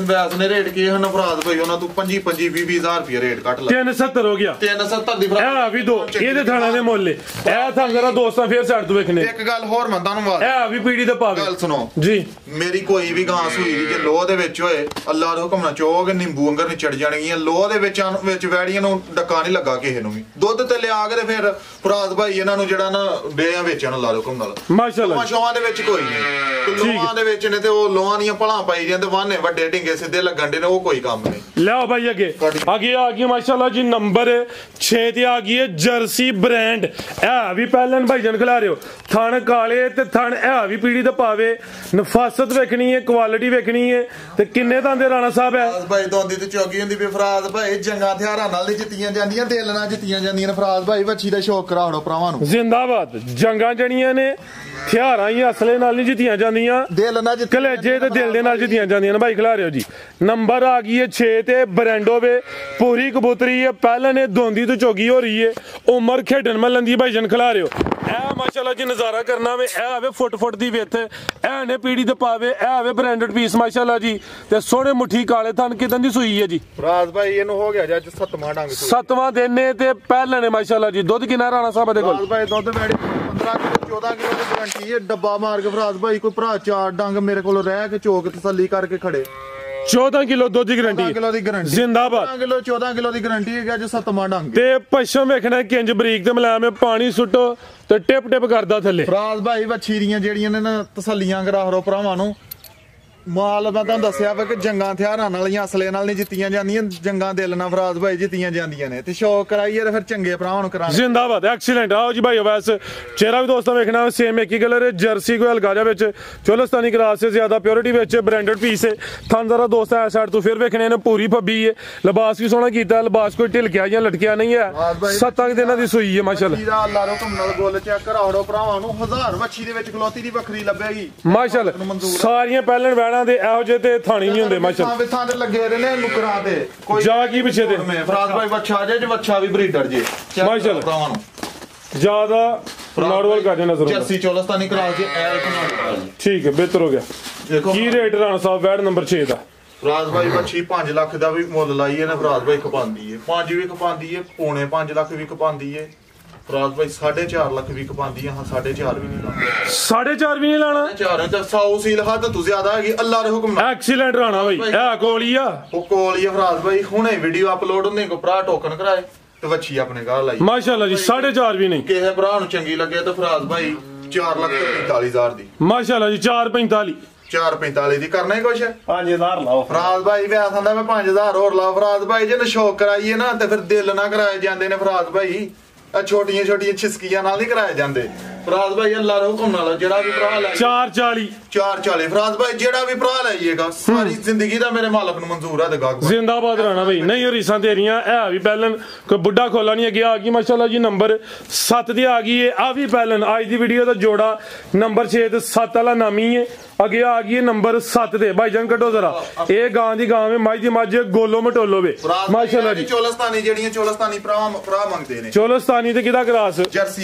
ਵੈਸ ਨੇ ਰੇਟ ਕੀ ਹਨ ਫਰਾਜ਼ ਭਾਈ, ਉਹਨਾਂ ਤੋਂ 25-20,000 ਰੁਪਏ ਰੇਟ ਕੱਟ ਲਾ। 370 ਹੋ ਗਿਆ। 370 ਦੀ ਫਰਾਜ਼ ਇਹ ਵੀ ਦੋ ਇਹਦੇ ਥਾਣਾ ਦੇ ਮੁੱਲ ਇਹ ਥਾਂ ਜਰਾ ਦੋਸਤਾਂ ਫੇਰ ਸਾਈਡ ਤੋਂ ਵੇਖਨੇ। ਇੱਕ ਗੱਲ ਹੋਰ ਮੈਂ ਤੁਹਾਨੂੰ ਬਾਤ ਇਹ ਵੀ ਪੀੜੀ ਤੇ ਪਾਵੇ। ਗੱਲ ਸੁਣੋ ਜੀ, ਮੇਰੀ ਕੋਈ ਵੀ ਗਾਂ ਸੂਈ ਦੀ ਜੇ ਲੋਹ ਦੇ ਵਿੱਚ ਹੋਏ ਅੱਲਾ ਦੇ ਹੁਕਮ ਨਾਲ ਚੋਗ ਨਿੰਬੂ ਅੰਗਰ ਨਿਚੜ ਜਾਣਗੀਆਂ। ਲੋਹ ਦੇ ਵਿੱਚ ਵੈੜੀਆਂ ਨੂੰ ਡੱਕਾ ਨਹੀਂ ਲੱਗਾ ਕਿਸੇ ਨੂੰ ਵੀ। ਦੁੱਧ ਤੇ ਲਿਆ ਕੇ ਤੇ ਫਿਰ ਫਰਾਜ਼ ਭਾਈ ਇਹਨਾਂ ਨੂੰ ਜਿਹੜਾ ਨਾ ਬੇਆਂ ਵੇਚਣ ਅੱਲਾ ਦੇ ਹੁਕਮ ਨਾਲ ਮਾਸ਼ਾਅੱਲਾ। ਸ਼ੋਆਂ ਦੇ ਵਿੱਚ ਕੋਈ ਨਹੀਂ, ਲੋਹਾਂ ਦੇ ਵਿੱਚ ਨੇ ਤੇ ਉਹ ਲੋਹਾਂ ਦੀਆਂ ਭਲਾਂ ਪਾਈ ਜਾਂਦੇ, ਵਾਹਨੇ ਵੱਡੇ ਢਿੰਗੇ ਸਿੱਧੇ ਲੱਗਣ ਦੇ ਨੇ, ਉਹ ਕੋਈ ਕੰਮ ਨਹੀਂ। ਲਿਆਓ ਭਾਈ ਅੱਗੇ ਆ ਗਈ ਮਾਸ਼ਾਅੱਲਾ ਜੀ ਨੰਬਰ 6 ਤੇ ਆ ਗਈ ਹੈ ਜਰਸੀ ਬ੍ਰਾਂਡ। ਇਹ ਵੀ ਪਹਿਲਾਂ ਭਾਈ ਜਨ ਖਿਲਾ ਰਹੇ ਹੋ। ਥਣ ਕਾਲੇ ਤੇ ਥਣ ਇਹ ਵੀ ਪੀੜੀ ਤੇ ਪਾਵੇ। ਨਫਾਸਤ ਵੇਖਣੀ ਹੈ, ਕੁਆਲਿਟੀ ਵੇਖਣੀ ਹੈ। ਤੇ ਕਿੰਨੇ ਤਾਂ ਦੇ ਰਾਣਾ ਸਾਹਿਬ ਹੈ ਭਾਈ ਦੋਂਦੀ ਤੇ ਚੌਗੀ ਹੁੰਦੀ ਵੀ ਫਰਾਜ਼ ਭਾਈ ਜੰਗਾਂ ਹਥਿਆਰਾਂ ਨਾਲ ਜਿੱਤੀਆਂ ਜਾਂਦੀਆਂ, ਦਿਲ ਨਾਲ ਜਿੱਤੀਆਂ ਜਾਂਦੀਆਂ ਨੇ ਫਰਾਜ਼ ਭਾਈ। ਵੱਛੀ ਦਾ ਸ਼ੌਕ ਕਰਾਉਣੋ ਭਰਾਵਾਂ ਨੂੰ। ਜ਼ਿੰਦਾਬਾਦ। ਜੰਗਾਂ ਜਣੀਆਂ ਨੇ ਹਥਿਆਰਾਂ ਹੀ ਅਸਲੇ ਨਾਲ ਨਹੀਂ ਜਿੱਤੀਆਂ ਜਾਂਦੀਆਂ, ਦਿਲ ਨਾਲ ਕਲੇਜੇ ਤੇ ਦਿਲ ਦੇ ਨਾਲ ਜਿੱਤੀਆਂ ਜਾਂਦੀਆਂ ਨੇ। ਭਾਈ ਖਿਲਾ ਰਹੇ ਹੋ ਜੀ। ਨੰਬਰ ਆ ਗਈ ਹੈ 6 ਤੇ ਬਰੈਂਡੋ ਵੇ ਪੂਰੀ ਕਬੂਤਰੀ ਹੈ। ਪਹਿਲਾਂ ਨੇ ਦੋਂਦੀ ਤੋਂ ਚੋਗੀ ਹੋ ਰਹੀ ਹੈ। ਉਮਰ ਖੇਡਣ ਮੱਲਣ ਦੀ ਭਾਈ ਜਨ ਖਿਲਾ ਰਹੇ ਹੋ। ਇਹ ਮਾਸ਼ਾਅੱਲਾ ਜੀ ਨਜ਼ਾਰਾ ਕਰਨਾ ਵੇ। ਇਹ ਆਵੇ ਫੁੱਟ ਦੀ ਵਿੱਥ, ਇਹ ਨੇ ਪੀੜੀ ਤੇ ਪਾਵੇ। ਇਹ ਆਵੇ ਬ੍ਰਾਂਡਡ ਪੀਸ ਮਾਸ਼ਾਅੱਲਾ ਜੀ। ਤੇ ਸੋਹਣੇ ਮੁੱਠੀ ਕਾਲੇ ਥਣ ਕਿਦਾਂ ਦੀ ਸੂਈ ਹੈ ਜੀ? ਫਰਾਜ਼ ਭਾਈ ਇਹਨੂੰ ਹੋ ਗਿਆ ਜੀ 7ਵਾਂ ਡੰਗ। 7ਵਾਂ ਦਿਨ ਨੇ ਤੇ ਪਹਿਲਾਂ ਨੇ ਮਾਸ਼ਾਅੱਲਾ ਜੀ। ਦੁੱਧ ਕਿੰਨਾ ਰਾਣਾ ਸਾਹਿਬ ਦੇ ਕੋਲ? ਫਰਾਜ਼ ਭਾਈ ਦੁੱਧ ਵੈੜੀ 15 ਕਿਲੋ 14 ਕਿਲੋ ਦੀ ਗਾਰੰਟੀ ਹੈ। ਡੱਬਾ ਮਾਰ ਕੇ ਫਰਾਜ਼ ਭਾਈ ਕੋਈ ਭਰਾ 4 ਡੰਗ ਮੇਰੇ ਕੋਲ ਰਹਿ ਕੇ ਚੋਕ ਤਸੱਲੀ ਕਰਕੇ ਖੜੇ। 14 ਕਿਲੋ ਦੁੱਧ ਦੀ ਗਾਰੰਟੀ। 14 ਕਿਲੋ ਦੀ ਗਾਰੰਟੀ ਜ਼ਿੰਦਾਬਾਦ। 14 ਕਿਲੋ ਦੀ ਗਾਰੰਟੀ ਹੈ ਅੱਜ 7ਵਾਂ ਡੰਗ। ਤੇ ਪਸ਼ਮ ਵੇਖਣਾ ਕਿੰਜ ਬਰੀਕ ਤੇ ਮਲਾਮ ਪਾਣੀ ਸੁੱਟੋ ਤੇ ਟਿਪ ਕਰਦਾ ਥੱਲੇ। ਫਰਾਜ਼ ਭਾਈ ਵੱਛੀ ਦੀਆਂ ਜਿਹੜੀਆਂ ਨੇ ਨਾ ਤਸੱਲੀਆਂ ਕਰਾ ਰੋ ਭਰਾਵਾਂ ਨੂੰ। ਮਾਲ ਮੈਂ ਤੁਹਾਨੂੰ ਦੱਸਿਆ ਵਾ ਕਿ ਜੰਗਾਂ ਹਥਿਆਰਾਂ ਨਾਲ ਜਾਂ ਅਸਲੇ ਨਾਲ ਨਹੀਂ ਜਿੱਤੀਆਂ ਜਾਂਦੀਆਂ, ਜੰਗਾਂ ਦਿਲ ਨਾਲ ਫਰਾਜ਼ ਭਾਈ ਜਿੱਤੀਆਂ ਜਾਂਦੀਆਂ ਨੇ। ਤੇ ਸ਼ੌਕ ਕਰਾਈਏ ਤੇ ਫਿਰ ਚੰਗੇ ਭਰਾਵਾਂ ਨੂੰ ਕਰਾਣਾ। ਜ਼ਿੰਦਾਬਾਦ। ਐਕਸੀਲੈਂਟ। ਆਓ ਜੀ ਭਾਈ ਵੈਸ ਚਿਹਰਾ ਵੀ ਦੋਸਤਾਂ ਵੇਖਣਾ ਸੇਮ ਇੱਕ ਹੀ ਕਲਰ ਹੈ। ਜਰਸੀ ਕੋਈ ਹਲਗਾਜਾ ਵਿੱਚ ਚੋਲਸਤਾਨੀ ਕਰਾਸ ਸੇ ਜ਼ਿਆਦਾ ਪਿਓਰਿਟੀ ਵਿੱਚ ਬ੍ਰਾਂਡਡ ਪੀਸ ਹੈ। ਥਾਂ ਜ਼ਰਾ ਦੋਸਤਾਂ ਇਸ ਸਾਈਡ ਤੋਂ ਫਿਰ ਵੇਖਣੇ ਨੇ ਪੂਰੀ ਫੱਬੀ ਹੈ। ਲਿਬਾਸ ਵੀ ਸੋਹਣਾ ਕੀਤਾ। ਲਿਬਾਸ ਕੋਈ ਢਿਲਕਿਆ ਜਾਂ ਲਟਕਿਆ ਨਹੀਂ ਹੈ। 7 ਦਿਨਾਂ ਦੀ ਸੂਈ ਹੈ ਮਾਸ਼ਾਅੱਲਾ। ਅੱਲਾ ਦੇ ਹੁਕਮ ਨਾਲ ਗੋਲ ਚੈੱਕ ਕਰਾਉਣੋ ਭਰਾਵਾਂ ਨੂੰ। 1000 ਵੱਛੀ ਦੇ ਵਿੱਚ ਖਲੋਤੀ ਦੀ ਵੱਖਰੀ ਲੱਭੇਗੀ ਮਾਸ਼ਾਅੱਲਾ। ਸਾਰੀਆਂ ਪਹਿਲਣ ਵੈੜਾਂ ਦੇ ਇਹੋ ਜਿਹੇ ਤੇ ਥਾਣੀ ਨਹੀਂ ਹੁੰਦੇ ਮਾਸ਼ਾਅੱਲਾ। ਥਾਂ ਤੇ ਲੱਗੇ ਰਹੇ ਨੇ ਨੁਕਰਾਂ ਤੇ ਕੋਈ ਜਾ ਕੀ ਪਿੱਛੇ ਤੇ ਫਰਾਜ਼ ਭਾਈ ਵੱਛਾ ਜੇ ਵੱਛਾ ਵੀ ਬਰੀਡਰ ਜੇ ਮਾਸ਼ਾਅੱਲਾ। ਭਰਾਵਾਂ ਨੂੰ ਜ਼ਿਆਦਾ ਨਾਰਮਲ ਕਰ ਦੇਣਾ ਜ਼ਰੂਰ। ਜਰਸੀ ਚੋਲਸਤਾਨੀ ਕਰਾਸ ਜੇ ਠੀਕ ਹੈ, ਬਿਹਤਰ ਹੋ ਗਿਆ। ਦੇਖੋ ਕੀ ਰੇਟ ਰਾਣਾ ਸਾਹਿਬ ਵੈੜ ਨੰਬਰ 6 ਦਾ? ਫਰਾਜ਼ ਭਾਈ ਵੱਛੀ 5 ਲੱਖ ਦਾ ਵੀ ਮੁੱਲ ਲਾਈ ਹੈ ਨਾ ਫਰਾਜ਼ ਭਾਈ ਖਪਾਂਦੀ ਹੈ। 5 ਵੀ ਖਪਾਂਦੀ ਹੈ, ਪੌਣੇ 5 ਲੱਖ ਵੀ ਖਪਾਂਦੀ ਹੈ। ਫਰਾਜ਼ ਭਾਈ 4.5 ਲੱਖ ਵੀ ਖਪਾਂਦੀ ਹੈ। ਹਾਂ 4.5 ਵੀ ਨਹੀਂ ਲਾਣਾ। 4.5 ਵੀ ਨਹੀਂ ਲਾਣਾ। 4 ਤਾਂ 100 ਸੀਲ ਹੱਦ ਤੋਂ ਜ਼ਿਆਦਾ ਹੈਗੀ ਅੱਲਾ ਦੇ ਹੁਕਮ ਨਾਲ। ਐਕਸੀਲੈਂਟ ਰਾਣਾ ਭਾਈ। ਇਹ ਕੋਲ ਹੀ ਆ। ਉਹ ਕੋਲ ਹੀ ਆ ਫਰਾਜ਼ ਭਾਈ। ਹੁਣੇ ਵੀਡੀਓ ਅਪਲੋਡ ਹੁੰਦੇ ਕੋ ਭਰਾ ਟੋਕਨ ਕਰਾਏ ਤੇ ਵੱਛੀ ਆਪਣੇ ਘਰ ਲਾਈ ਮਾਸ਼ਾਅੱਲਾ ਜੀ। 4.5 ਵੀ ਨਹੀਂ। ਕਿਸੇ ਭਰਾ ਨੂੰ ਚੰਗੀ ਲੱਗੇ ਤਾਂ ਫਰਾਜ਼ ਭਾਈ 4,45,000 ਦੀ ਮਾਸ਼ਾਅੱਲਾ ਜੀ। 4.45 445 ਦੀ ਕਰਨਾ ਹੀ ਕੁਛ 5000 ਲਾਓ ਫਰਾਜ਼ ਭਾਈ ਵੀ ਆਖਦਾ ਮੈਂ 5000 ਹੋਰ ਲਾ ਫਰਾਜ਼ ਭਾਈ ਜੇ ਨਸ਼ੋਕ ਕਰਾਈਏ ਨਾ ਤੇ ਫਿਰ ਦਿਲ ਨਾ ਕਰਾਏ ਜਾਂਦੇ ਨੇ ਫਰਾਜ਼ ਭਾਈ ਆ ਛੋਟੀਆਂ ਛੋਟੀਆਂ ਛਿਸਕੀਆਂ ਨਾਲ ਨਹੀਂ ਕਰਾਏ ਜਾਂਦੇ ਫਰਾਜ਼ ਭਾਈ ਅੱਲਾ ਰੋ ਹੁਕਮ ਨਾਲ ਜਿਹੜਾ ਵੀ ਭਰਾ ਲੈ 440 ਫਰਾਜ਼ ਭਾਈ ਜਿਹੜਾ ਵੀ ਭਰਾ ਲਈਏਗਾ ਸਾਰੀ ਜ਼ਿੰਦਗੀ ਦਾ ਮੇਰੇ ਮਾਲਕ ਨੂੰ ਮਨਜ਼ੂਰ ਹੈ ਤੇ ਗਾਹਕ ਜ਼ਿੰਦਾਬਾਦ ਰਹਿਣਾ ਬਈ ਨਹੀਂ ਰੀਸਾਂ ਤੇਰੀਆਂ ਇਹ ਵੀ ਪਹਿਲਨ ਕੋਈ ਬੁੱਢਾ ਖੋਲਾ ਨਹੀਂ ਅੱਗੇ ਆ ਗਈ ਮਾਸ਼ਾਅੱਲਾ ਜੀ ਨੰਬਰ 7 ਦੀ ਆ ਗਈ ਹੈ ਆ ਵੀ ਪਹਿਲਨ ਅੱਜ ਦੀ ਵੀਡੀਓ ਦਾ ਜੋੜਾ ਨੰਬਰ 6 ਤੇ 7 ਵਾਲਾ ਨਾਮੀ ਹੈ ਅੱਗੇ ਆ ਗਈ ਨੰਬਰ 7 ਤੇ ਭਾਈਜਾਨ ਕੱਢੋ ਜ਼ਰਾ ਇਹ ਗਾਂ ਦੀ ਗਾਂ ਵੇ ਮੱਝ ਦੀ ਮੱਝ ਗੋਲੋ ਮਟੋਲੋ ਵੇ ਮਾਸ਼ਾਅੱਲਾ ਜੀ ਚੋਲਸਤਾਨੀ ਜਿਹੜੀਆਂ ਚੋਲਸਤਾਨੀ ਭਰਾ ਮੰਗਦੇ ਨੇ ਚੋਲਸਤਾਨੀ ਤੇ ਕਿਹਦਾ ਕਰਾਸ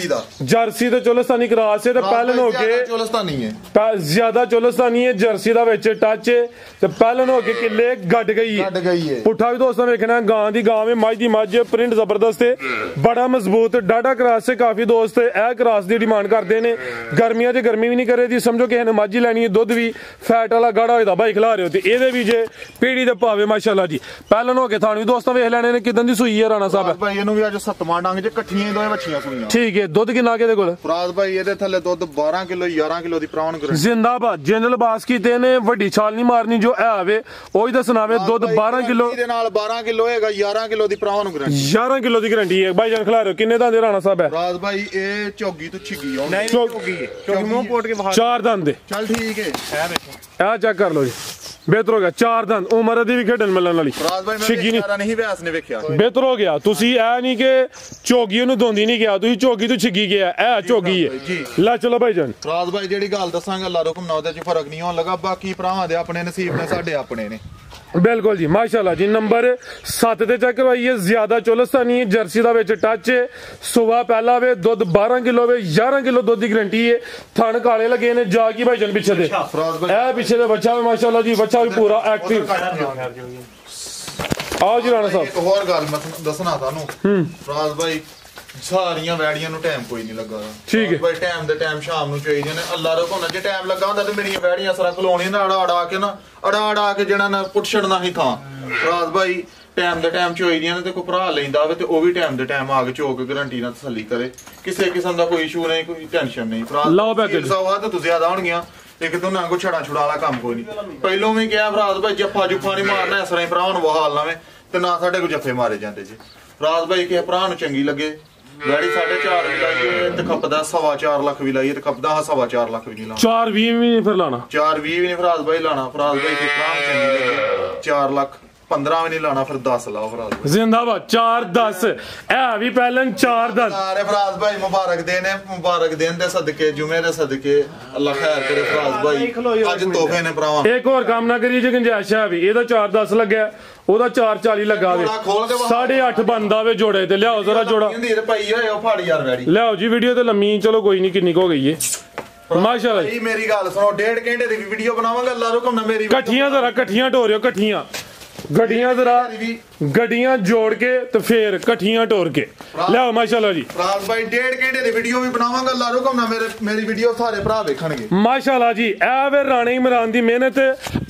ਜਰਸੀ ਤੇ ਚੋਲਸਤਾਨੀ ਕਰਾਸ ਹੈ ਤੇ ਪਹਿਲਨ ਹੋ ਕੇ ਚੋਲਸਤਾਨੀ ਹੈ ਜ਼ਿਆਦਾ ਚੋਲਸਤਾਨੀ ਹੈ ਜਰਸੀ ਦਾ ਵਿੱਚ ਟੱਚ ਹੈ ਤੇ ਪਹਿਲਨ ਹੋ ਕੇ ਕਿੱਲੇ ਗੱਡ ਗਈ ਹੈ ਪੁੱਠਾ ਵੀ ਦੋਸਤਾਂ ਵੇਖਣਾ ਗਾਂ ਦੀ ਗਾਂ ਵੇ ਮੱਝ ਦੀ ਮੱਝ ਪ੍ਰਿੰਟ ਜ਼ਬਰਦਸਤ ਹੈ ਬੜਾ ਮਜ਼ਬੂਤ ਡਾਟਾ ਕਰਾਸ ਹੈ ਕਾਫੀ ਦੋਸਤ ਇਹ ਕਰਾਸ ਦੀ ਡਿਮਾਂਡ ਕਰਦੇ ਨੇ ਗਰਮੀਆਂ 'ਚ ਗਰਮੀ ਵੀ ਨਹੀਂ ਕਰੇ ਦੀ ਸਮਝੋ ਕਿਸੇ ਨੇ ਮੱਝ ਹੀ ਲੈਣੀ ਹੈ ਦੁੱਧ ਵੀ ਫੈਟ ਵਾਲਾ ਗਾੜਾ ਹੋਇਆ ਭਾਈ ਖਿਲਾ ਰਹੇ ਹੋ ਤੇ ਇਹਦੇ ਵੀ ਜੇ ਪੀੜੀ ਦੇ ਭਾਵੇ ਮਾਸ਼ਾਅੱਲਾ ਜੀ ਪਹਿਲਨ ਹੋ ਕੇ ਥਾਣ ਵੀ ਦੋਸਤਾਂ ਵੇਖ ਲੈਣੇ ਨੇ ਕਿਦਾਂ ਦੀ ਸੂਈ ਹੈ ਰਾਣਾ ਸਾਹਿਬ ਭਾਈ ਇਹਨੂੰ ਵੀ ਅੱਜ 7ਵਾਂ ਡੰਗ 'ਚ ਇਕੱਠੀਆਂ ਹੀ ਦੋਵੇਂ ਬੱਚੀਆਂ ਸੂਈਆਂ ਠੀਕ ਹੈ ਦੁੱਧ ਕਿੰਨਾ ਕਿਹਦੇ ਕੋਲ ਫਰਾਜ਼ ਭਾਈ ਇਹਦੇ ਥੱਲੇ ਦੁੱਧ 12 ਕਿਲੋ 11 ਕਿਲੋ ਦੀ ਪ੍ਰਾਉਣ ਕਰ ਜ਼ਿੰਦਾਬਾਦ ਜਨਰਲ ਬਾਸ ਕੀਤੇ ਨੇ ਵੱਡੀ ਛਾਲ ਨਹੀਂ ਮਾਰਨੀ ਜੋ ਇਹ ਆਵੇ ਉਹੀ ਦੱਸਣਾ ਵੇ ਦੁੱਧ 12 ਕਿਲੋ ਦੇ ਨਾਲ 12 ਕਿਲੋ ਹੈਗਾ 11 ਕਿਲੋ ਦੀ ਪ੍ਰਾਉਣ ਗਰੰਟੀ 11 ਕਿਲੋ ਦੀ ਗਰੰਟੀ ਹੈ ਭਾਈ ਜਾਨ ਖਿਲਾ ਰਹੇ ਹੋ ਕਿੰਨੇ ਦੰਦ ਦੇ ਰਾਣਾ ਸਾਹਿਬ ਹੈ ਫਰਾਜ਼ ਭਾਈ ਇਹ ਝੋਗੀ ਤੋਂ ਛਿੱਗੀ ਆ ਨਹੀਂ ਝੋਗੀ ਹੈ ਕਿਉਂਕਿ ਮੂੰਹ ਪੋਟ ਕੇ ਬਾਹਰ 4 ਦੰਦ ਦੇ ਚੱਲ ਠੀਕ ਹੈ ਇਹ ਦੇਖੋ ਆ ਚੈੱਕ ਕਰ ਲਓ ਜੀ ਬਿਹਤਰ ਹੋ ਗਿਆ 4 ਦੰਦ ਉਮਰ ਦੀ ਵੀ ਖੇਡਣ ਮਿਲਣ ਵਾਲੀ ਫਰਾਜ਼ ਭਾਈ ਮੈਂ ਸਾਰਾ ਨਹੀਂ ਵਿਆਸ ਨੇ ਵੇਖਿਆ ਬਿਹਤਰ ਹੋ ਗਿਆ ਤੁਸੀਂ ਇਹ ਨਹੀਂ ਕਿ ਝੋਗੀ ਉਹਨੂੰ ਦੋਂਦੀ ਨਹੀਂ ਗਿਆ ਤੁਸੀਂ ਝੋਗੀ ਤੋਂ ਛਿੱਗੀ ਗਿਆ ਇਹ ਝੋਗੀ ਹੈ ਲੈ ਚਲੋ ਭਾਈ ਜਾਨ ਫਰਾਜ਼ ਭਾਈ ਜਿਹੜੀ ਗੱਲ ਦੱਸਾਂਗਾ ਅੱਲਾ ਹੁਕਮ ਨਾਲ ਉਹਦੇ 'ਚ ਫਰਕ ਨਹੀਂ ਹੋਣ ਲੱਗਾ ਬਾਕੀ ਭਰਾਵਾਂ ਦੇ ਆਪਣੇ ਨਸੀਬ ਨੇ ਸਾਡੇ ਆਪਣੇ ਨੇ ਬਿਲਕੁਲ ਜੀ ਮਾਸ਼ਾਅੱਲਾ ਜੀ ਨੰਬਰ 7 ਤੇ ਚੈੱਕ ਕਰਵਾਈਏ ਜ਼ਿਆਦਾ ਚੋਲਸਤਾਨੀ ਜਰਸੀ ਦਾ ਵਿੱਚ ਟੱਚ ਹੈ ਸੁਬਾ ਪਹਿਲਾ ਵੇ ਦੁੱਧ 12 ਕਿਲੋ ਵੇ 11 ਕਿਲੋ ਦੁੱਧ ਦੀ ਗਰੰਟੀ ਹੈ ਥਣ ਕਾਲੇ ਲੱਗੇ ਨੇ ਜਾ ਕੀ ਭਾਈ ਜਨ ਪਿੱਛੇ ਦੇ ਇਹ ਪਿੱਛੇ ਦੇ ਬੱਚਾ ਵੀ ਮਾਸ਼ਾਅੱਲਾ ਜੀ ਬੱਚਾ ਵੀ ਪੂਰਾ ਐਕਟਿਵ ਆਓ ਜੀ ਰਾਣਾ ਸਾਹਿਬ ਇੱਕ ਹੋਰ ਗੱਲ ਮੈਂ ਦੱਸਣਾ ਤੁਹਾਨੂੰ ਫਰਾਜ਼ ਭਾਈ ਸਾਰੀਆਂ ਵੈੜੀਆਂ ਨੂੰ ਟਾਈਮ ਕੋਈ ਨਹੀਂ ਲੱਗਾ ਠੀਕ ਹੈ ਭਾਈ ਟਾਈਮ ਦੇ ਟਾਈਮ ਸ਼ਾਮ ਨੂੰ ਚਾਹੀਦੇ ਨੇ ਅੱਲਾ ਰੋਕੋਣਾ ਜੇ ਟਾਈਮ ਲੱਗਾ ਹੁੰਦਾ ਤੇ ਮੇਰੀਆਂ ਵੈੜੀਆਂ ਸਾਰਾ ਖਲੋਣੀਆਂ ਨਾ ਅੜਾ ਕੇ ਜਿਹੜਾ ਨਾ ਪੁੱਛੜਨਾ ਹੀ ਥਾਂ ਫਰਾਜ਼ ਭਾਈ ਟਾਈਮ ਦੇ ਟਾਈਮ ਚੋਈਦੀਆਂ ਨੇ ਤੇ ਕੋਈ ਭਰਾ ਲੈਂਦਾ ਹੋਵੇ ਤੇ ਉਹ ਵੀ ਟਾਈਮ ਦੇ ਟਾਈਮ ਆ ਕੇ ਚੋਕ ਗਰੰਟੀ ਨਾਲ ਤਸੱਲੀ ਕਰੇ ਕਿਸੇ ਕਿਸਮ ਦਾ ਕੋਈ ਇਸ਼ੂ ਨਹੀਂ ਕੋਈ ਟੈਨਸ਼ਨ ਨਹੀਂ ਫਰਾਜ਼ ਲਓ ਪੈਕੇਜ ਸੌਹਾ ਤੇ ਤੁਸੀਂ ਜ਼ਿਆਦਾ ਹੋਣਗੀਆਂ ਇੱਕ ਤੋਂ ਨਾ ਕੋ ਛੜਾ ਛੁੜਾ ਵਾਲਾ ਕੰਮ ਕੋਈ ਨਹੀਂ ਪਹਿਲੋਂ ਵੀ ਕਿਹਾ ਫਰਾਜ਼ ਭਾਈ ਜੱਫਾ ਜੁਫਾ ਨਹੀਂ ਮਾਰਨਾ ਇਸ ਤਰ੍ਹਾਂ ਭਰਾ ਨੂੰ ਵਹਾਲ ਲਾਵੇਂ ਤੇ ਨਾ ਸਾਡੇ ਕੋ ਜੱਫੇ ਮਾਰੇ ਜਾਂਦੇ ਜੀ ਫਰਾਜ਼ ਭਾਈ ਕਿਸੇ ਭਰਾ ਨੂੰ ਚੰਗੀ ਲੱਗੇ ਗਾੜੀ 4.5 ਵੀ ਲਾਈਏ ਤੇ ਖਪਦਾ 4.25 ਲੱਖ ਵੀ ਲਾਈਏ ਤੇ ਖਪਦਾ 4.25 ਲੱਖ ਵੀ ਨਹੀਂ ਲਾਣਾ 420 ਵੀ ਨਹੀਂ ਫਿਰ ਲਾਣਾ 420 ਵੀ ਨਹੀਂ ਫਰਾਜ਼ ਭਾਈ ਲਾਣਾ ਫਰਾਜ਼ ਭਾਈ ਕੇ ਭਰਾ ਨੂੰ ਚੰਗੀ ਲੱਗੇ 4 ਲੱਖ 15 ਵੀ ਨਹੀਂ ਲਾਣਾ ਫਿਰ 10 ਲਾਓ ਫਰਾਜ਼ ਭਾਈ ਜ਼ਿੰਦਾਬਾਦ 4-10 ਇਹ ਵੀ ਪਹਿਲਾਂ 4-10 ਸਾਰੇ ਫਰਾਜ਼ ਭਾਈ ਮੁਬਾਰਕ ਦੇਣ ਦੇ ਸਦਕੇ ਜੁਮੇ ਦੇ ਸਦਕੇ ਅੱਲਾ ਖੈਰ ਕਰੇ ਫਰਾਜ਼ ਭਾਈ ਅੱਜ ਤੋਹਫੇ ਨੇ ਭਰਾਵਾਂ ਇੱਕ ਹੋਰ ਕੰਮ ਨਾ ਕਰੀਏ ਜੇ ਗੁੰਜਾਇਸ਼ ਹੈ ਵੀ ਇਹਦਾ 4-10 ਲੱਗਿਆ ਉਹਦਾ 4-40 ਲੱਗਾ ਵੇ 8.5 ਬੰਦਾ ਵੇ ਜੋੜੇ ਤੇ ਲਿਆਓ ਜ਼ਰਾ ਜੋੜਾ ਭਾਈ ਹੋਏ ਉਹ ਫੜ ਯਾਰ ਵੈੜੀ ਲਿਆਓ ਜੀ ਵੀਡੀਓ ਤੇ ਲੰਮੀ ਚਲੋ ਕੋਈ ਨਹੀਂ ਕਿੰਨੀ ਹੋ ਗਈ ਏ ਮਾਸ਼ਾਅੱਲਾ ਜੀ ਮੇਰੀ ਗੱਲ ਸੁਣੋ 1.5 ਘੰਟੇ ਦੀ ਵੀਡੀਓ ਬਣਾਵਾਂਗਾ ਅੱਲਾ ਰੁਕਮ ਨਾ ਮੇਰੀ ਇਕੱਠੀਆਂ ਜ਼ਰਾ ਇਕੱਠੀਆਂ ਢੋਰਿਓ ਇਕੱਠੀਆਂ ਗੱਡੀਆਂ ਜ਼ਰਾ ਗੱਡੀਆਂ ਜੋੜ ਕੇ ਤੇ ਫੇਰ ਇਕੱਠੀਆਂ ਟੋਰ ਕੇ ਲਿਆਓ ਮਾਸ਼ਾਅੱਲਾ ਜੀ ਫਰਾਜ਼ ਭਾਈ 1.5 ਘੰਟੇ ਦੀ ਵੀਡੀਓ ਵੀ ਬਣਾਵਾਂਗਾ ਅੱਲਾ ਹੁਕਮ ਨਾਲ ਮੇਰੀ ਵੀਡੀਓ ਸਾਰੇ ਭਰਾ ਵੇਖਣਗੇ ਮਾਸ਼ਾਅੱਲਾ ਜੀ ਇਹ ਵੇ ਰਾਣੇ ਇਮਰਾਨ ਦੀ ਮਿਹਨਤ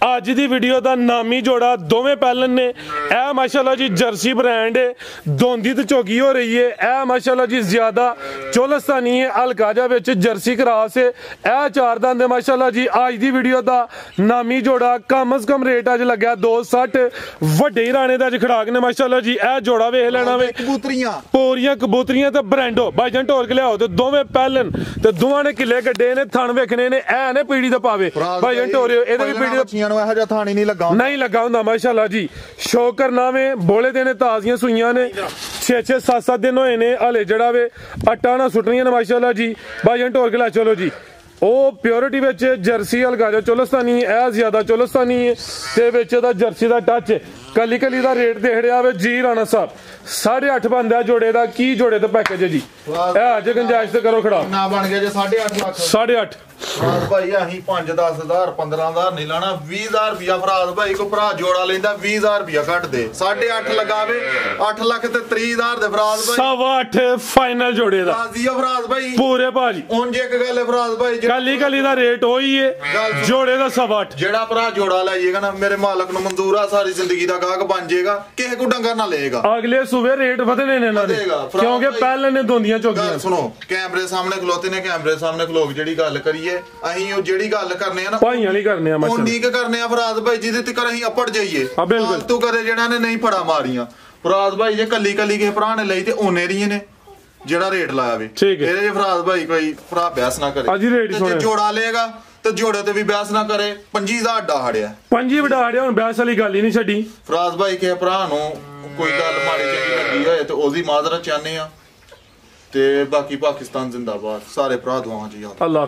ਅੱਜ ਦੀ ਵੀਡੀਓ ਦਾ ਨਾਮੀ ਜੋੜਾ ਦੋਵੇਂ ਪਹਿਲਨ ਨੇ ਇਹ ਮਾਸ਼ਾਅੱਲਾ ਜੀ ਜਰਸੀ ਬ੍ਰਾਂਡ ਹੈ ਦੋਂਦੀ ਤੇ ਝੋਗੀ ਹੋ ਰਹੀ ਹੈ ਇਹ ਮਾਸ਼ਾਅੱਲਾ ਜੀ ਜ਼ਿਆਦਾ ਚੋਲਸਤਾਨੀ ਹੈ ਹਲਕਾਜਾ ਵਿੱਚ ਜਰਸੀ ਕਰਾਸ ਹੈ ਇਹ 4 ਦੰਦ ਦੇ ਮਾਸ਼ਾਅੱਲਾ ਜੀ ਅੱਜ ਦੀ ਵੀਡੀਓ ਦਾ ਨਾਮੀ ਜੋੜਾ ਕਮ ਸੇ ਕਮ ਰੇਟ ਅੱਜ ਲੱਗਿਆ 260 ਵੱਡੇ ਰਾਣੇ ਦਾ ਖੜਾ ਨੇ ਮਾਸ਼ਾਅੱਲਾ ਜੀ ਇਹ ਜੋੜਾ ਵੇਖ ਲੈਣਾ ਵੇ ਕਬੂਤਰੀਆਂ ਪੂਰੀਆਂ ਕਬੂਤਰੀਆਂ ਤੇ ਬ੍ਰਾਂਡੋ ਭਾਈਜਾਨ ਢੋਲ ਕੇ ਲਿਆਓ ਤੇ ਦੋਵੇਂ ਪਹਿਲਨ ਤੇ ਦੋਵਾਂ ਨੇ ਕਿੱਲੇ ਗੱਡੇ ਨੇ ਥਣ ਵੇਖਣੇ ਨੇ ਐ ਨੇ ਪੀੜੀ ਤੇ ਪਾਵੇ ਭਾਈਜਾਨ ਢੋਰਿਓ ਇਹਦੇ ਵੀ ਪੀੜੀ ਬੱਚੀਆਂ ਨੂੰ ਇਹੋ ਜਿਹਾ ਥਾਣੀ ਨਹੀਂ ਲੱਗਾ ਹੁੰਦਾ ਮਾਸ਼ਾਅੱਲਾ ਜੀ ਸ਼ੌਕ ਕਰਨਾ ਵੇ ਬੋਲੇ ਦੇ ਨੇ ਤਾਜ਼ੀਆਂ ਸੂਈਆਂ ਨੇ 6-6 7-7 ਦਿਨ ਹੋਏ ਨੇ ਹਲੇ ਜਿਹੜਾ ਵੇ ਆਟਾ ਨਾ ਸੁੱਟਣੀਆਂ ਨੇ ਮਾਸ਼ਾਅੱਲਾ ਜੀ ਭਾਈਜਾਨ ਢੋਲ ਕੇ ਲੈ ਚਲੋ ਜੀ ਉਹ ਪਿਓਰਿਟੀ ਵਿੱਚ ਜਰਸੀ ਹਲਕਾਜਾ ਚੋਲਸਤਾਨੀ ਇਹ ਜ਼ਿਆਦਾ ਚੋਲਸਤਾਨੀ ਤੇ ਵਿੱਚ ਉਹਦਾ ਜਰਸੀ ਦਾ ਟੱਚ ਕਲੀ ਦਾ ਰੇਟ ਦੇਖ ਰਿਹਾ ਵੇ ਜੀ ਰਾਣਾ ਸਾਹਿਬ 8.5 ਬੰਦਾ ਜੋੜੇ ਦਾ ਕੀ ਜੋੜੇ ਤੇ ਪੈਕੇਜ ਹੈ ਜੀ ਇਹ ਅੱਜ ਗੁੰਜਾਇਸ਼ ਤੇ ਕਰੋ ਖੜਾ ਨਾ ਬਣ ਗਿਆ ਜੇ 8.5 ਲੱਖ 8.5 ਫਰਾਜ਼ ਭਾਈ ਅਸੀਂ 5-10,000 15,000 ਨਹੀਂ ਲਾਣਾ 20,000 ਰੁਪਿਆ ਫਰਾਜ਼ ਭਾਈ ਕੋ ਭਰਾ ਜੋੜਾ ਲੈਂਦਾ 20,000 ਰੁਪਿਆ ਘੱਟ ਦੇ 8.5 ਲਗਾਵੇ 8 ਲੱਖ ਤੇ 30,000 ਦੇ ਫਰਾਜ਼ ਭਾਈ 8.5 ਫਾਈਨਲ ਜੋੜੇ ਦਾ ਰਾਜ਼ੀ ਆ ਫਰਾਜ਼ ਭਾਈ ਪੂਰੇ ਭਾਜੀ ਉਂਝ ਇੱਕ ਗੱਲ ਹੈ ਫਰਾਜ਼ ਭਾਈ ਕਲੀ ਦਾ ਰੇਟ ਹੋਈ ਏ ਜੋੜੇ ਦਾ 8.5 ਜਿਹੜਾ ਭਰਾ ਜੋੜਾ ਲਾਈਏਗਾ ਨਾ ਮੇਰੇ ਮਾਲਕ ਨੂੰ ਮਨਜ਼ੂਰ ਆ ਸਾਰੀ ਜ਼ਿੰਦਗੀ ਦਾ ਗਾਹਕ ਬਣ ਜਾਏਗਾ ਕਿਸੇ ਕੋ ਡੰਗਰ ਨਾ ਲਏਗਾ ਅਗਲੇ ਸੂਬੇ ਰੇਟ ਵਧਣੇ ਨੇ ਇਹਨਾਂ ਦੇ ਕਿਉਂਕਿ ਪਹਿਲਾਂ ਨੇ ਦੋਂਦੀਆਂ ਝੋਗੀਆਂ ਸੁਣੋ ਕੈਮਰੇ ਸਾਹਮਣੇ ਖਲੋਤੇ ਨੇ ਕੈਮਰੇ ਸਾਹਮਣੇ ਖਲੋਕ ਜਿਹੜੀ ਗੱਲ ਕਰੀਏ ਜਾਈਏ ਅਸੀਂ ਉਹ ਜਿਹੜੀ ਗੱਲ ਕਰਨੇ ਆ ਨਾ ਭਾਈਆਂ ਵਾਲੀ ਕਰਨੇ ਆ ਮਾਸ਼ਾਅੱਲਾ ਉਨੀ ਕੁ ਕਰਨੇ ਆ ਫਰਾਜ਼ ਭਾਈ ਜਿਹਦੇ ਤੇ ਅਸੀਂ ਅਪੜ ਜਾਈਏ ਬਿਲਕੁਲ ਕਰੇ ਜਿਹੜਾ ਨੇ ਨਹੀਂ ਫੜਾ ਮਾਰੀਆਂ ਫਰਾਜ਼ ਭਾਈ ਜੇ ਕੱਲੀ ਕਿਸੇ ਭਰਾ ਨੇ ਲਈ ਤੇ ਉਹਨੇ ਦੀਆਂ ਨੇ ਜਿਹੜਾ ਰੇਟ ਲਾਇਆ ਵੇ ਇਹਦੇ ਜੇ ਫਰਾਜ਼ ਭਾਈ ਕੋਈ ਭਰਾ ਬਹਿਸ ਨਾ ਕਰੇ ਅਜੀ ਰੇਟ ਜੇ ਜੋੜਾ ਲਏਗਾ ਤੇ ਜੋੜੇ ਤੇ ਵੀ ਬਹਿਸ ਨਾ ਕਰੇ 25 ਦਾ ਅੱਡਾ ਹੜਿਆ 25 ਵਡਾ ਹੜਿਆ ਹੁਣ ਬਹਿਸ ਵਾਲੀ ਗੱਲ ਹੀ ਨਹੀਂ ਛੱਡੀ ਫਰਾਜ਼ ਭਾਈ ਕਿਸੇ ਭਰਾ ਨੂੰ ਕੋਈ ਗੱਲ ਮਾੜੀ ਚੰਗੀ ਲੱਗੀ ਹੋਏ ਤੇ ਉਹਦੀ ਮਾਜ਼ਰਤ ਚਾਹਨੇ ਆ ਤੇ ਬਾਕੀ ਪਾਕਿਸਤਾਨ ਜ਼ਿੰਦਾਬਾਦ ਸਾਰੇ ਭਰਾ ਦੁਆਵਾਂ ਚ ਯਾਦ ਅੱਲਾਹ